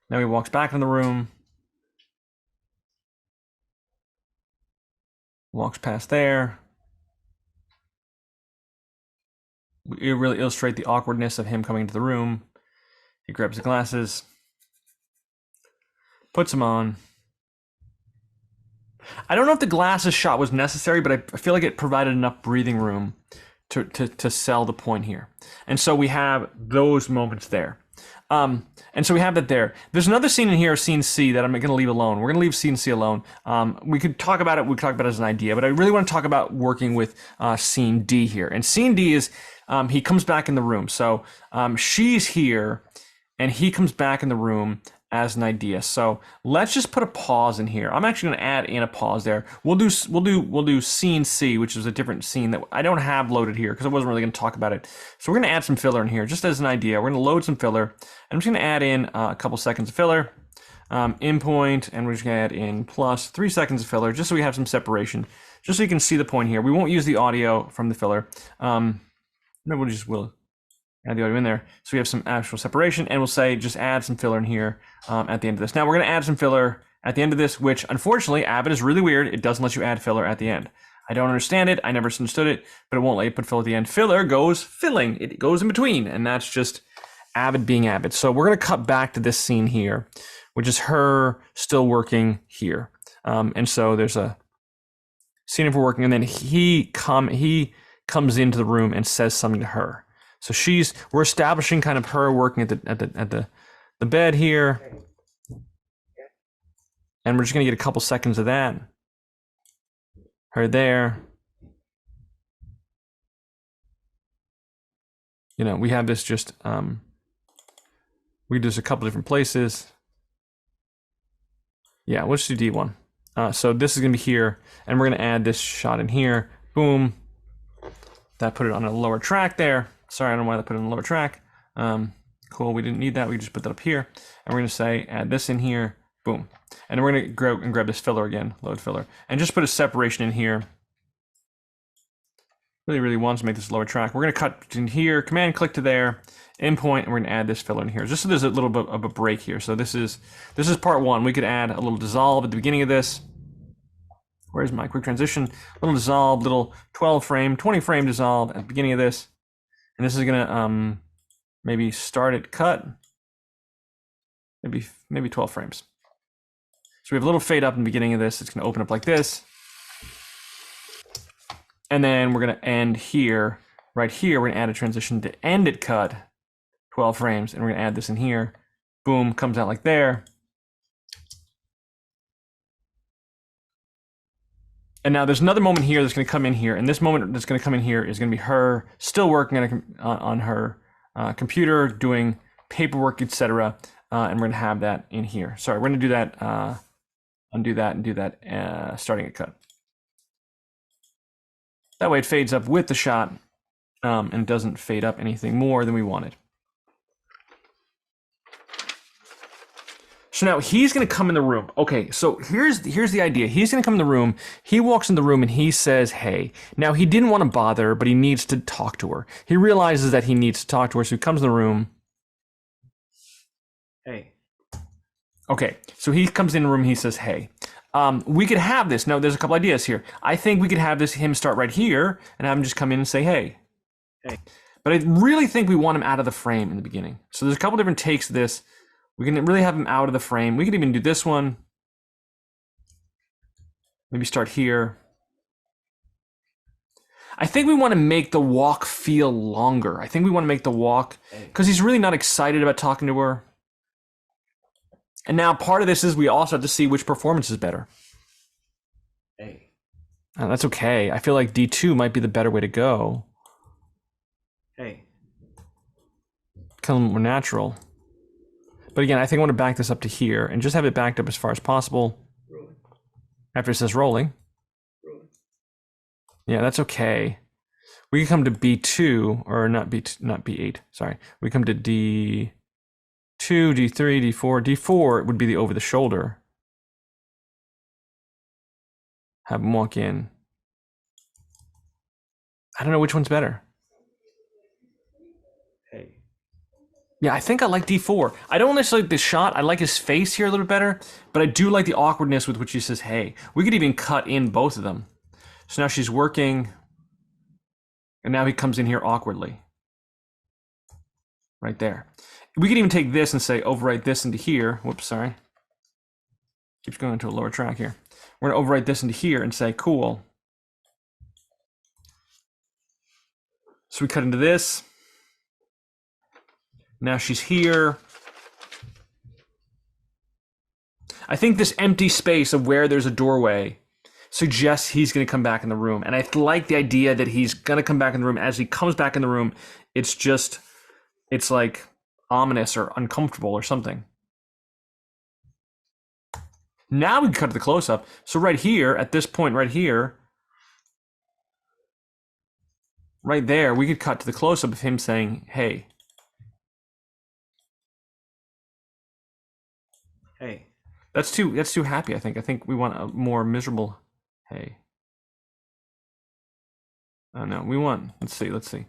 Now he walks back in the room. Walks past there. It really illustrates the awkwardness of him coming into the room. He grabs the glasses, puts them on. I don't know if the glasses shot was necessary, but I feel like it provided enough breathing room to sell the point here. And so we have those moments there. And so we have that there. There's another scene in here, scene C, that I'm going to leave alone. We're going to leave scene C alone. We could talk about it. We could talk about it as an idea, but I really want to talk about working with scene D here. And scene D is he comes back in the room. So she's here, and he comes back in the room as an idea. So let's just put a pause in here. I'm actually going to add in a pause there. We'll do scene C, which is a different scene that I don't have loaded here because I wasn't really going to talk about it. So we're going to add some filler in here just as an idea. We're going to load some filler. I'm just going to add in a couple seconds of filler, in point, and we're just going to add in plus 3 seconds of filler just so we have some separation, just so you can see the point here. We won't use the audio from the filler. No, we'll add the audio in there. So we have some actual separation, and we'll say just add some filler in here at the end of this. Now we're going to add some filler at the end of this, which unfortunately Avid is really weird. It doesn't let you add filler at the end. I don't understand it. I never understood it, but it won't let you put filler at the end. Filler goes filling. It goes in between, and that's just Avid being Avid. So we're going to cut back to this scene here, which is her still working here. And so there's a scene of her working, and then he comes into the room and says something to her. So we're establishing kind of her working at the bed here. And we're just gonna get a couple seconds of that. Her there. You know, we have this just, we do this a couple different places. Yeah, let's do D1. So this is gonna be here, and we're gonna add this shot in here. Boom. That put it on a lower track there. Sorry, I don't know why they put it on the lower track. Cool, we didn't need that. We just put that up here. And we're going to say, add this in here. Boom. And we're going to grab this filler again, load filler. And just put a separation in here. Really wants to make this lower track. We're going to cut in here, command click to there, endpoint, and we're going to add this filler in here. Just so there's a little bit of a break here. So this is part one. We could add a little dissolve at the beginning of this. Where's my quick transition? Little dissolve, little 12 frame, 20 frame dissolve at the beginning of this. And this is gonna maybe start at cut, maybe 12 frames. So we have a little fade up in the beginning of this. It's gonna open up like this. And then we're gonna end here, right here, we're gonna add a transition to end at cut, 12 frames, and we're gonna add this in here. Boom, comes out like there. And now there's another moment here that's going to come in here, and this moment that's going to come in here is going to be her still working on her computer, doing paperwork, etc. And we're going to have that in here. Sorry, we're going to do that, undo that, and do that starting at cut. That way it fades up with the shot and doesn't fade up anything more than we wanted. So now he's going to come in the room. Okay, so here's the idea. He's going to come in the room. He walks in the room and he says, hey. Now, he didn't want to bother her, but he needs to talk to her. He realizes that he needs to talk to her, so he comes in the room. Hey. Okay, so he comes in the room and he says, hey. We could have this. Now, there's a couple ideas here. I think we could have him start right here and have him just come in and say, hey. Hey. But I really think we want him out of the frame in the beginning. So there's a couple different takes of this. We can really have him out of the frame. We could even do this one. Maybe start here. I think we want to make the walk feel longer. I think we want to make the walk, because he's really not excited about talking to her. And now part of this is we also have to see which performance is better. Hey. Oh, that's okay. I feel like D2 might be the better way to go. Hey. Kind of more natural. But again, I think I want to back this up to here and just have it backed up as far as possible. Rolling. After it says rolling. Rolling. Yeah, that's okay. We can come to B2, or not B2, not B8, sorry. We come to D2, D3, D4. D4 would be the over the shoulder. Have him walk in. I don't know which one's better. Hey. Yeah, I think I like D4. I don't necessarily like the shot. I like his face here a little bit better, but I do like the awkwardness with which he says, hey. We could even cut in both of them. So now she's working, and now he comes in here awkwardly. Right there. We could even take this and say, overwrite this into here. Whoops, sorry. Keeps going into a lower track here. We're gonna overwrite this into here and say, cool. So we cut into this. Now she's here. I think this empty space of where there's a doorway suggests he's going to come back in the room. And I like the idea that he's going to come back in the room. As he comes back in the room, it's like ominous or uncomfortable or something. Now we can cut to the close-up. So right here, at this point right here, right there, we could cut to the close-up of him saying, hey. Hey. That's too happy, I think. I think we want a more miserable hey. Oh no, we want, let's see.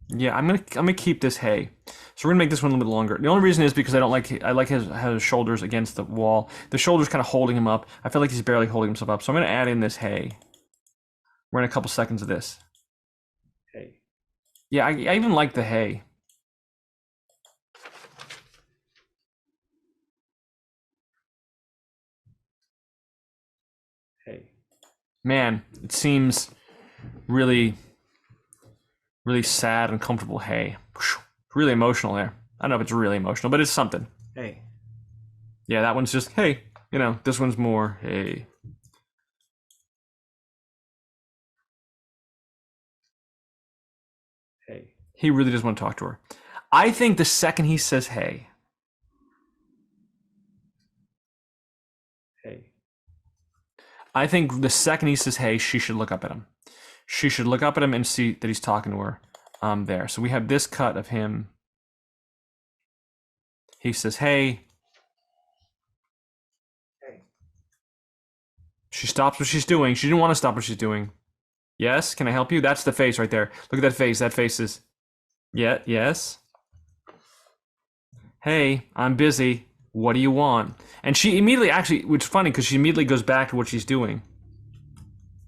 Yeah, I'm gonna keep this hey. So we're gonna make this one a little bit longer. The only reason is because I like his shoulders against the wall. The shoulders kind of holding him up. I feel like he's barely holding himself up. So I'm gonna add in this hey. We're in a couple seconds of this. Hey. Yeah, I even like the hey. Hey. Man, it seems really, really sad and comfortable hey. Really emotional there. I don't know if it's really emotional, but it's something. Hey. Yeah, that one's just hey. You know, this one's more hey. Hey. He really does want to talk to her. I think the second he says hey. Hey. I think the second he says hey, she should look up at him. She should look up at him and see that he's talking to her there. So we have this cut of him. He says hey. Hey. She stops what she's doing. She didn't want to stop what she's doing. Yes, can I help you? That's the face right there. Look at that face. That face is, yeah, yes. Hey, I'm busy. What do you want? And she immediately, actually, which is funny because she immediately goes back to what she's doing.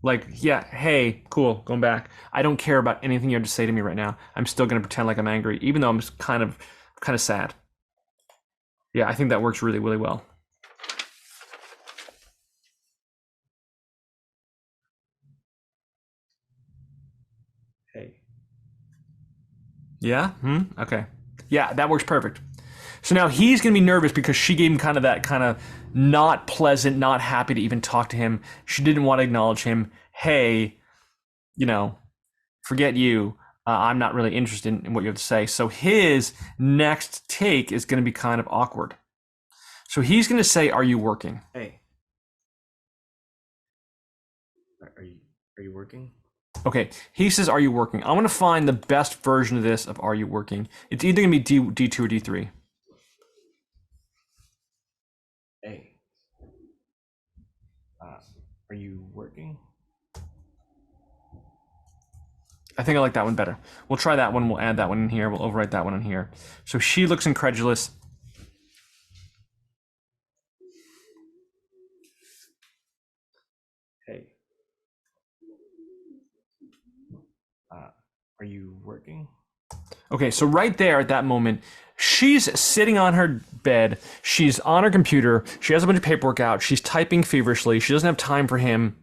Like, yeah, hey, cool, going back. I don't care about anything you have to say to me right now. I'm still going to pretend like I'm angry, even though I'm kind of sad. Yeah, I think that works really, really well. Hey. Yeah? Okay. Yeah, that works perfect. So now he's going to be nervous because she gave him kind of that kind of not pleasant, not happy to even talk to him. She didn't want to acknowledge him. Hey, you know, forget you. I'm not really interested in what you have to say. So his next take is going to be kind of awkward. So he's going to say, are you working? Hey. Are you working? Okay, he says, are you working? I want to find the best version of this of are you working. It's either going to be D2 or D3. Hey. Are you working? I think I like that one better. We'll try that one. We'll add that one in here. We'll overwrite that one in here. So she looks incredulous. Hey. Are you working? Okay, so right there at that moment, she's sitting on her bed. She's on her computer. She has a bunch of paperwork out. She's typing feverishly. She doesn't have time for him.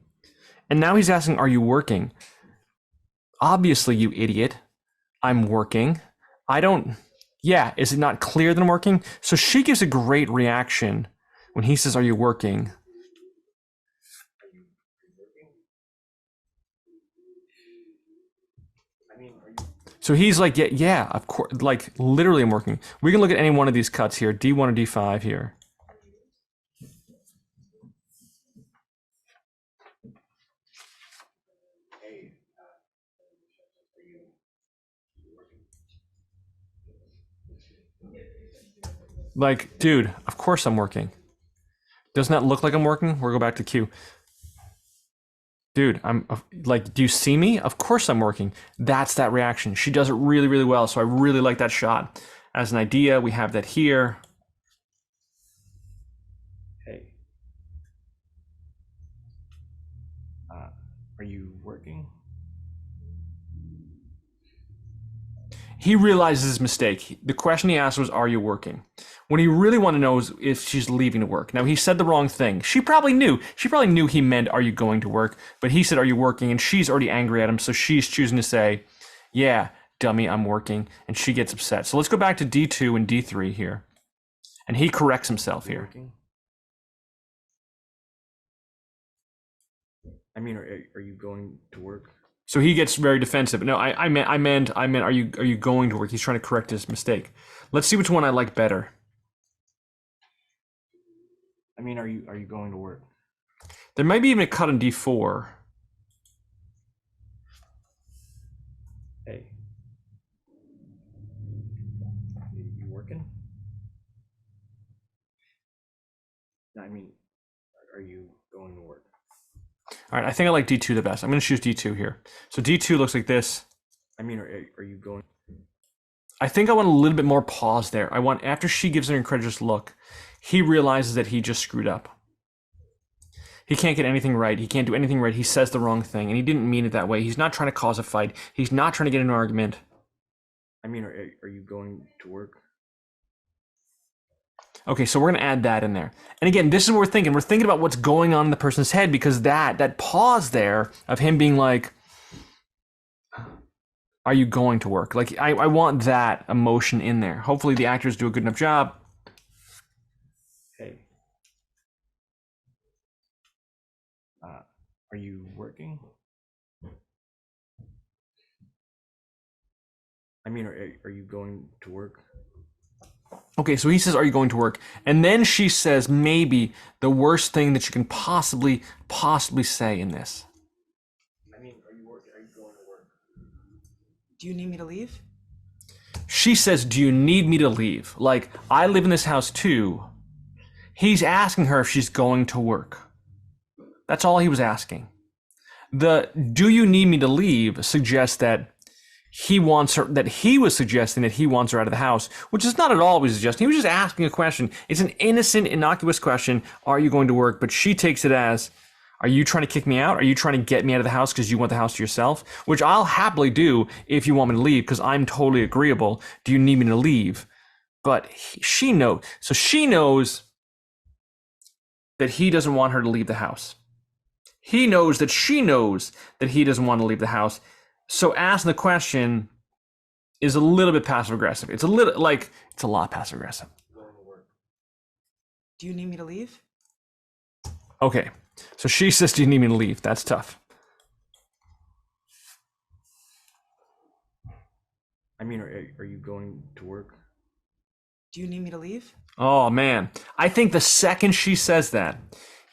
And now he's asking, are you working? Obviously, you idiot. I'm working. I don't Yeah, is it not clear that I'm working? So she gives a great reaction when he says, "Are you working?" Are you working? I mean, are you So he's like, "Yeah, yeah, of course." Like literally, I'm working. We can look at any one of these cuts here, D1 or D5 here. hey, are you working? Like, dude, of course I'm working. Doesn't that look like I'm working? We'll go back to Q. Dude, I'm like, do you see me? Of course I'm working. That's that reaction. She does it really, really well. So I really like that shot. As an idea, we have that here. Hey, uh, are you working? He realizes his mistake. The question he asked was, "Are you working?" What he really wanted to know is if she's leaving to work. Now, he said the wrong thing. She probably knew. She probably knew he meant, "Are you going to work?" But he said, "Are you working?" And she's already angry at him. So she's choosing to say, "Yeah, dummy, I'm working." And she gets upset. So let's go back to D2 and D3 here. And he corrects himself You here. working? I mean, are you going to work? So he gets very defensive. No, I meant, are you going to work? He's trying to correct his mistake. Let's see which one I like better. I mean, are you going to work? There might be even a cut on D4. Hey, you working? I mean, are you going to work? All right, I think I like D2 the best. I'm going to choose D2 here. So D2 looks like this. I mean, are you going? I think I want a little bit more pause there. I want, after she gives an incredulous look, he realizes that he just screwed up. He can't get anything right. He can't do anything right. He says the wrong thing, and he didn't mean it that way. He's not trying to cause a fight. He's not trying to get in an argument. I mean, are you going to work? Okay, so we're gonna add that in there. And again, this is what we're thinking. We're thinking about what's going on in the person's head because that pause there of him being like, "Are you going to work?" Like I want that emotion in there. Hopefully the actors do a good enough job. Hey, are you working? I mean, are you going to work? Okay, so he says, "Are you going to work?" And then she says, maybe the worst thing that you can possibly say in this. I mean, are you working? Are you going to work? Do you need me to leave? She says, "Do you need me to leave?" Like, I live in this house too. He's asking her if she's going to work. That's all he was asking. The "do you need me to leave" suggests that he wants her, that he was suggesting that he wants her out of the house, which is not at all what he was suggesting. He was just asking a question. It's an innocent, innocuous question. Are you going to work? But she takes it as, are you trying to kick me out? Are you trying to get me out of the house because you want the house to yourself? Which I'll happily do if you want me to leave because I'm totally agreeable. Do you need me to leave? But she knows. So she knows that he doesn't want her to leave the house. He knows that she knows that he doesn't want to leave the house. So asking the question is a little bit passive aggressive. It's a lot passive aggressive. Going to work. Do you need me to leave? Okay, so she says, "Do you need me to leave?" That's tough. I mean, are you going to work? Do you need me to leave? Oh man, I think the second she says that,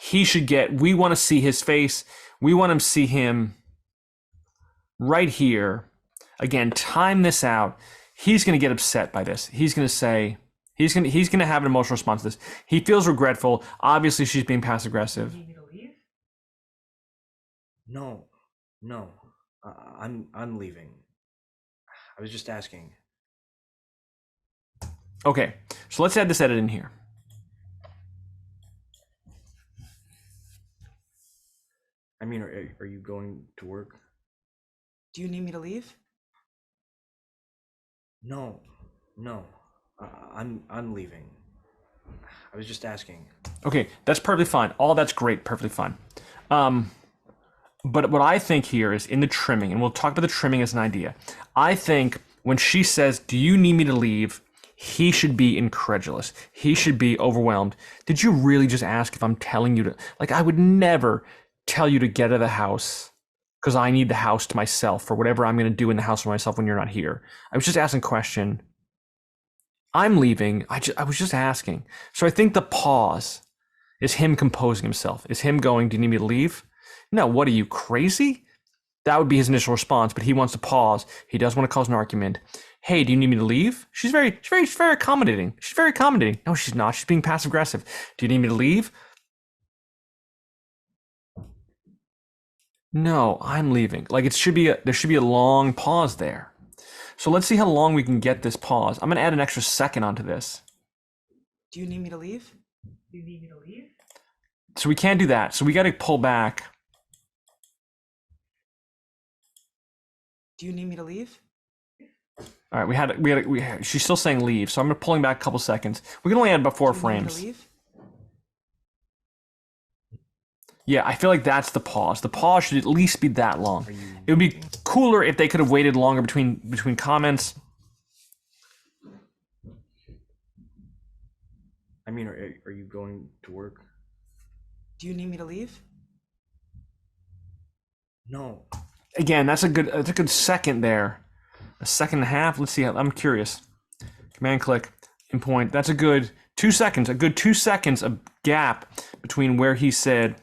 he should get. We want to see his face. We want to see him right here. Again, time this out. He's going to get upset by this. He's going to say, he's going to have an emotional response to this. He feels regretful. Obviously, she's being passive aggressive. Do you need me to leave? No. I'm leaving. I was just asking. Okay, so let's add this edit in here. I mean, are you going to work? Do you need me to leave? No. I'm leaving. I was just asking. Okay, that's perfectly fine. All that's great, perfectly fine. But what I think here is in the trimming, and we'll talk about the trimming as an idea. I think when she says, "Do you need me to leave?" he should be incredulous. He should be overwhelmed. Did you really just ask if I'm telling you to? Like, I would never tell you to get out of the house because I need the house to myself for whatever I'm going to do in the house for myself when you're not here. I was just asking a question. I'm leaving. I was just asking. So I think the pause is him composing himself. Is him going, do you need me to leave? No, what are you, crazy? That would be his initial response, but he wants to pause. He does want to cause an argument. Hey, do you need me to leave? She's very accommodating. She's very accommodating. No, she's not. She's being passive aggressive. Do you need me to leave? No, I'm leaving. Like there should be a long pause there. So let's see how long we can get this pause. I'm gonna add an extra second onto this. Do you need me to leave? Do you need me to leave? So we can't do that. So we got to pull back. Do you need me to leave? All right, she's still saying leave. So I'm pulling back a couple seconds. We can only add about 4 Do you need me to frames. leave? Yeah, I feel like that's the pause. The pause should at least be that long. It would be cooler if they could have waited longer between comments. I mean, are you going to work? Do you need me to leave? No. Again, that's a good second there. A second and a half. Let's see. I'm curious. Command click in point. That's a good 2 seconds. A good 2 seconds of gap between where he said.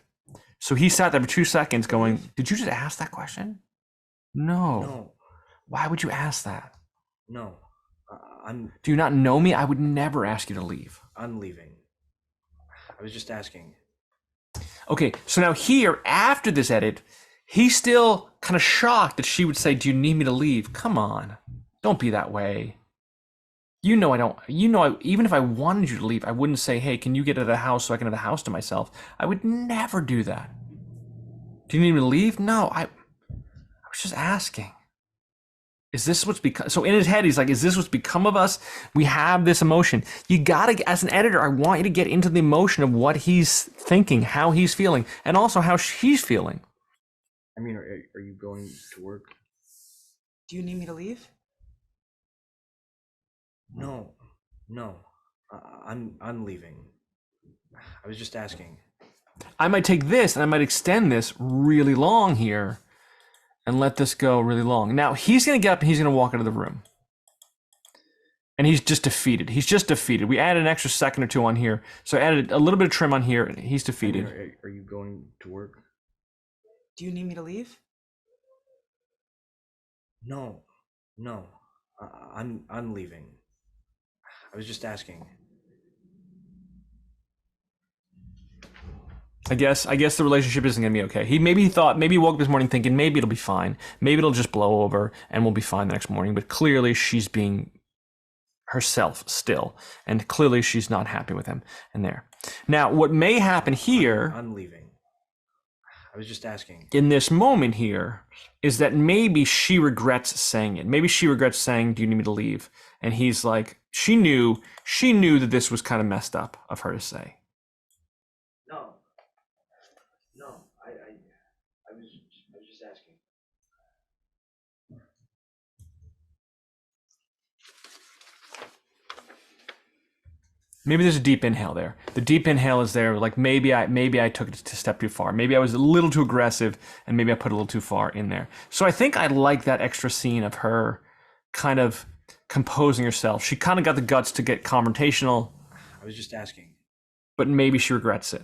So he sat there for 2 seconds going, did you just ask that question? No. No. Why would you ask that? No. Do you not know me? I would never ask you to leave. I'm leaving. I was just asking. Okay, so now here, after this edit, he's still kind of shocked that she would say, do you need me to leave? Come on. Don't be that way. You know I don't. Even if I wanted you to leave, I wouldn't say, hey, can you get out of the house so I can have the house to myself? I would never do that. Do you need me to leave? No, I was just asking. Is this what's become? So in his head, he's like, is this what's become of us? We have this emotion. You gotta, as an editor, I want you to get into the emotion of what he's thinking, how he's feeling, and also how she's feeling. I mean, are you going to work? Do you need me to leave? No. I'm leaving. I was just asking. I might take this and I might extend this really long here and let this go really long. Now he's going to get up and he's going to walk out of the room. And he's just defeated. He's just defeated. We added an extra second or two on here. So I added a little bit of trim on here and he's defeated. I mean, are you going to work? Do you need me to leave? No. I'm leaving. I was just asking. I guess the relationship isn't gonna be okay. Maybe he woke up this morning thinking maybe it'll be fine. Maybe it'll just blow over and we'll be fine the next morning. But clearly she's being herself still. And clearly she's not happy with him in there. Now, what may happen here, I'm leaving. I was just asking. in this moment here, is that maybe she regrets saying it. Maybe she regrets saying, do you need me to leave? And he's like, she knew that this was kind of messed up of her to say. No, I was just asking. Maybe there's a deep inhale there. The deep inhale is there. Like maybe I took it a step too far. Maybe I was a little too aggressive and maybe I put a little too far in there. So I think I like that extra scene of her kind of composing herself. She kind of got the guts to get confrontational. I was just asking. But maybe she regrets it.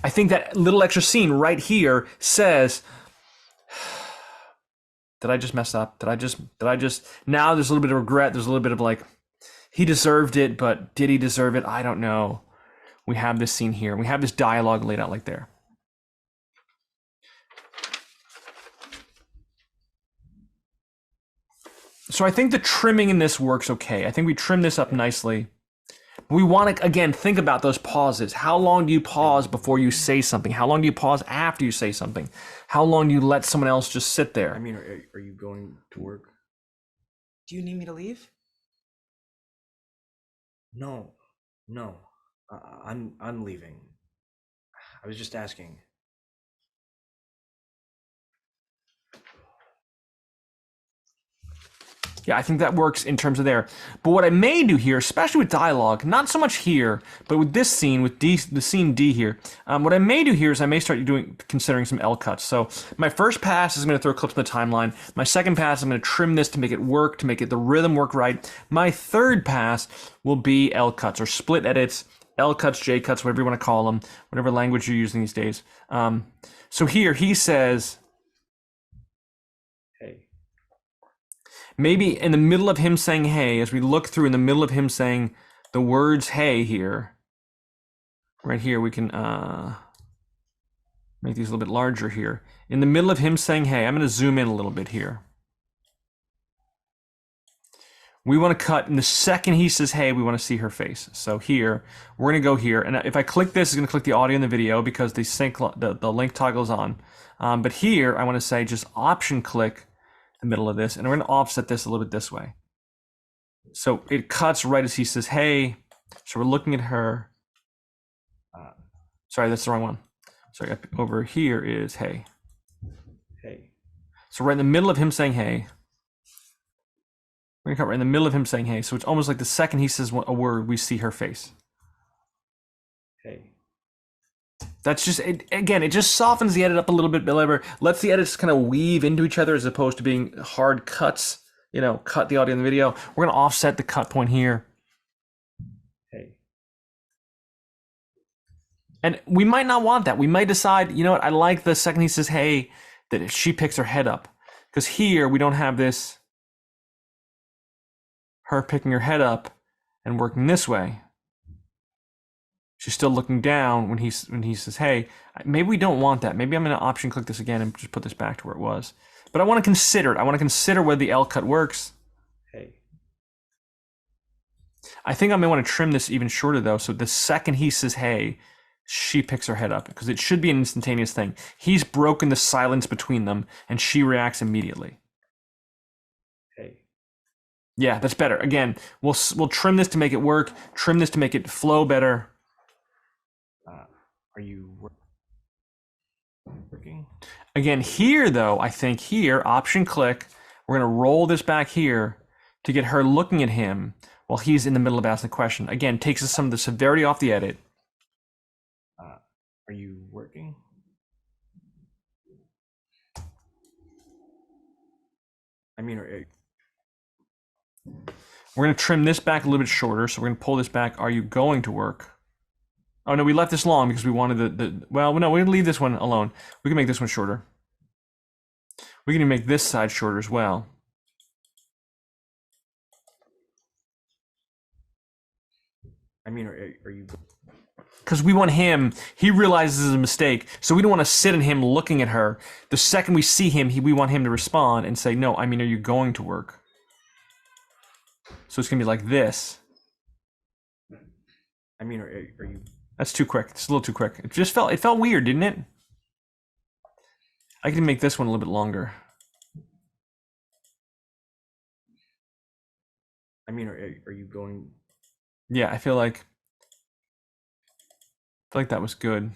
I think that little extra scene right here says, did I just mess up? Did I just, now there's a little bit of regret. There's a little bit of like, he deserved it, but did he deserve it? I don't know. We have this scene here. We have this dialogue laid out like there. So I think the trimming in this works okay. I think we trim this up nicely. We want to, again, think about those pauses. How long do you pause before you say something? How long do you pause after you say something? How long do you let someone else just sit there? I mean, are you going to work? Do you need me to leave? No. I'm leaving. I was just asking. Yeah, I think that works in terms of there. But what I may do here, especially with dialogue, not so much here, but with this scene, with D, the scene D here, what I may do here is I may start considering some L cuts. So my first pass is going to throw clips in the timeline. My second pass, I'm going to trim this to make it work, to make the rhythm work right. My third pass will be L cuts or split edits, L cuts, J cuts, whatever you want to call them, whatever language you're using these days. So here he says, hey. maybe in the middle of him saying hey, as we look through in the middle of him saying the words hey here, right here, we can make these a little bit larger here. In the middle of him saying hey, I'm going to zoom in a little bit here. We want to cut, in the second he says hey, we want to see her face. So here, we're going to go here, and if I click this, it's going to click the audio and the video because the link toggle is on. But here, I want to say just option click the middle of this, and we're going to offset this a little bit this way. So it cuts right as he says hey. So we're looking at her. Sorry, that's the wrong one. Sorry, over here is hey. Hey. So right in the middle of him saying hey. We're gonna cut right in the middle of him saying hey. So it's almost like the second he says a word, we see her face. Hey. That's just, again, it just softens the edit up a little bit, lets the edits kind of weave into each other as opposed to being hard cuts, cut the audio and the video. We're gonna offset the cut point here. Hey. And we might not want that. We might decide, you know what, I like the second he says hey, that if she picks her head up. Because here we don't have this, her picking her head up and working this way. She's still looking down when he says, hey, maybe we don't want that. Maybe I'm going to option click this again and just put this back to where it was. But I want to consider it. I want to consider whether the L cut works. Hey. I think I may want to trim this even shorter though. So the second he says, hey, she picks her head up because it should be an instantaneous thing. He's broken the silence between them and she reacts immediately. Hey. Yeah, that's better. Again, we'll trim this to make it work, trim this to make it flow better. Are you working? Again, here though, I think here, option click, we're gonna roll this back here to get her looking at him while he's in the middle of asking the question. Again, takes us some of the severity off the edit. Are you working? I mean, we're gonna trim this back a little bit shorter, so we're gonna pull this back. Are you going to work? Oh no, we left this long because we wanted well, no, we're gonna leave this one alone. We can make this one shorter. We can make this side shorter as well. I mean, are you? Because we want him, he realizes it's a mistake, so we don't want to sit in him looking at her. The second we see him, we want him to respond and say, no, I mean, are you going to work? So it's gonna be like this. I mean, are you? That's too quick. It's a little too quick. It felt weird, didn't it? I can make this one a little bit longer. I mean, are you going? Yeah, I feel like that was good.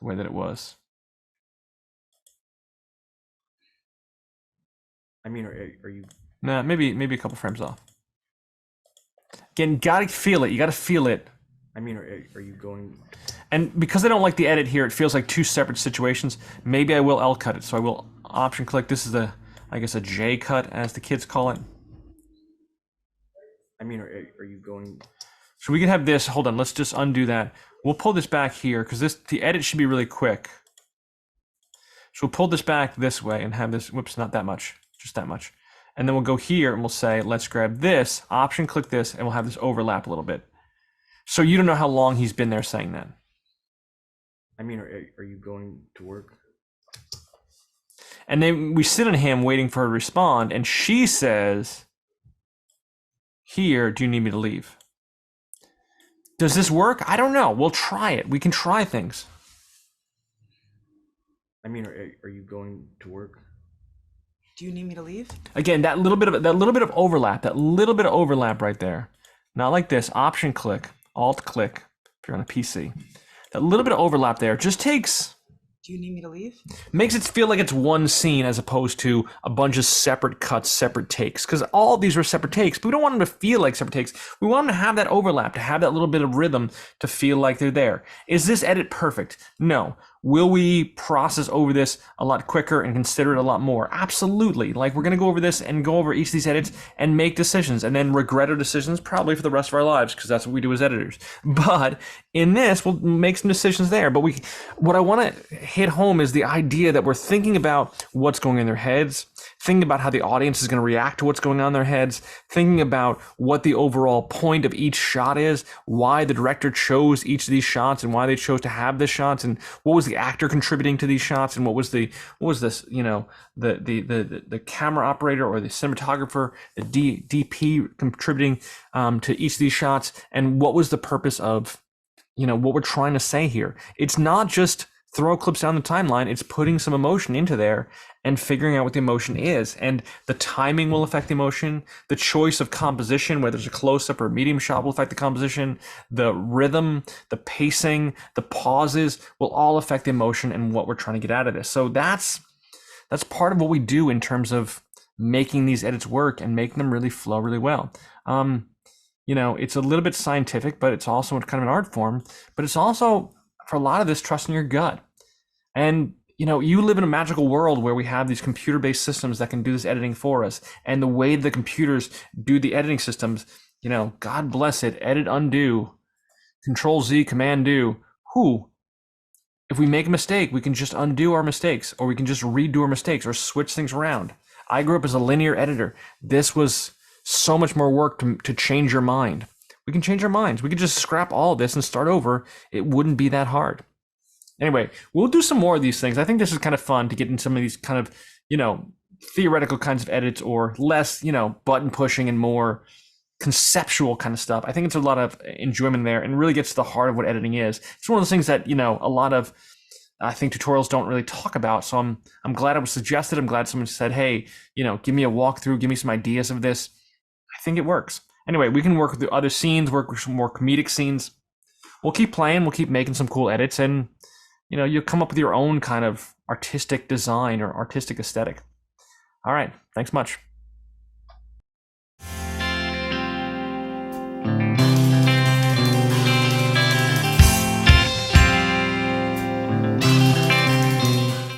The way that it was. I mean, are you? Nah, maybe a couple frames off. Again, gotta feel it. You gotta feel it. I mean, are you going? And because I don't like the edit here, it feels like two separate situations. Maybe I will L cut it. So I will option click. This is I guess a J cut, as the kids call it. I mean, are you going? So we can have this. Hold on. Let's just undo that. We'll pull this back here because the edit should be really quick. So we'll pull this back this way and have this. Whoops, not that much. Just that much. And then we'll go here and we'll say, let's grab this, option click this, and we'll have this overlap a little bit. So you don't know how long he's been there saying that. I mean, are you going to work? And then we sit on him waiting for her to respond, and she says, here, do you need me to leave? Does this work? I don't know. We'll try it. We can try things. I mean, are you going to work? Do you need me to leave? Again, that little bit of overlap right there. Not like this. Option click, Alt click if you're on a PC. That little bit of overlap there just takes Do you need me to leave? Makes it feel like it's one scene as opposed to a bunch of separate cuts, separate takes. Because all of these were separate takes, but we don't want them to feel like separate takes. We want them to have that overlap, to have that little bit of rhythm, to feel like they're there. Is this edit perfect? No. Will we process over this a lot quicker and consider it a lot more? Absolutely. Like, we're going to go over this and go over each of these edits and make decisions and then regret our decisions probably for the rest of our lives, because that's what we do as editors. But in this, we'll make some decisions there. But what I want to hit home is the idea that we're thinking about what's going on in their heads, thinking about how the audience is going to react to what's going on in their heads, thinking about what the overall point of each shot is, why the director chose each of these shots and why they chose to have this shots, and what was the actor contributing to these shots, and what was this, you know, the camera operator or the cinematographer, the DP contributing to each of these shots, and what was the purpose of, you know, what we're trying to say here. It's not just throw clips down the timeline, it's putting some emotion into there and figuring out what the emotion is. And the timing will affect the emotion. The choice of composition, whether it's a close-up or a medium shot, will affect the composition. The rhythm, the pacing, the pauses will all affect the emotion and what we're trying to get out of this. So that's part of what we do in terms of making these edits work and making them really flow really well. You know, it's a little bit scientific, but it's also kind of an art form. But it's also, for a lot of this, trusting your gut. And, you know, you live in a magical world where we have these computer-based systems that can do this editing for us. And the way the computers do the editing systems, you know, God bless it, edit, undo, Control Z, Command do. If we make a mistake, we can just undo our mistakes, or we can just redo our mistakes or switch things around. I grew up as a linear editor. This was so much more work to change your mind. We can change our minds. We could just scrap all of this and start over. It wouldn't be that hard. Anyway, we'll do some more of these things. I think this is kind of fun to get in some of these kind of, you know, theoretical kinds of edits, or less, you know, button pushing and more conceptual kind of stuff. I think it's a lot of enjoyment there and really gets to the heart of what editing is. It's one of those things that, you know, a lot of, I think, tutorials don't really talk about. So I'm glad it was suggested. I'm glad someone said, hey, you know, give me a walkthrough, give me some ideas of this. I think it works. Anyway, we can work with the other scenes, work with some more comedic scenes. We'll keep playing, we'll keep making some cool edits, and, you know, you'll come up with your own kind of artistic design or artistic aesthetic. All right, thanks much.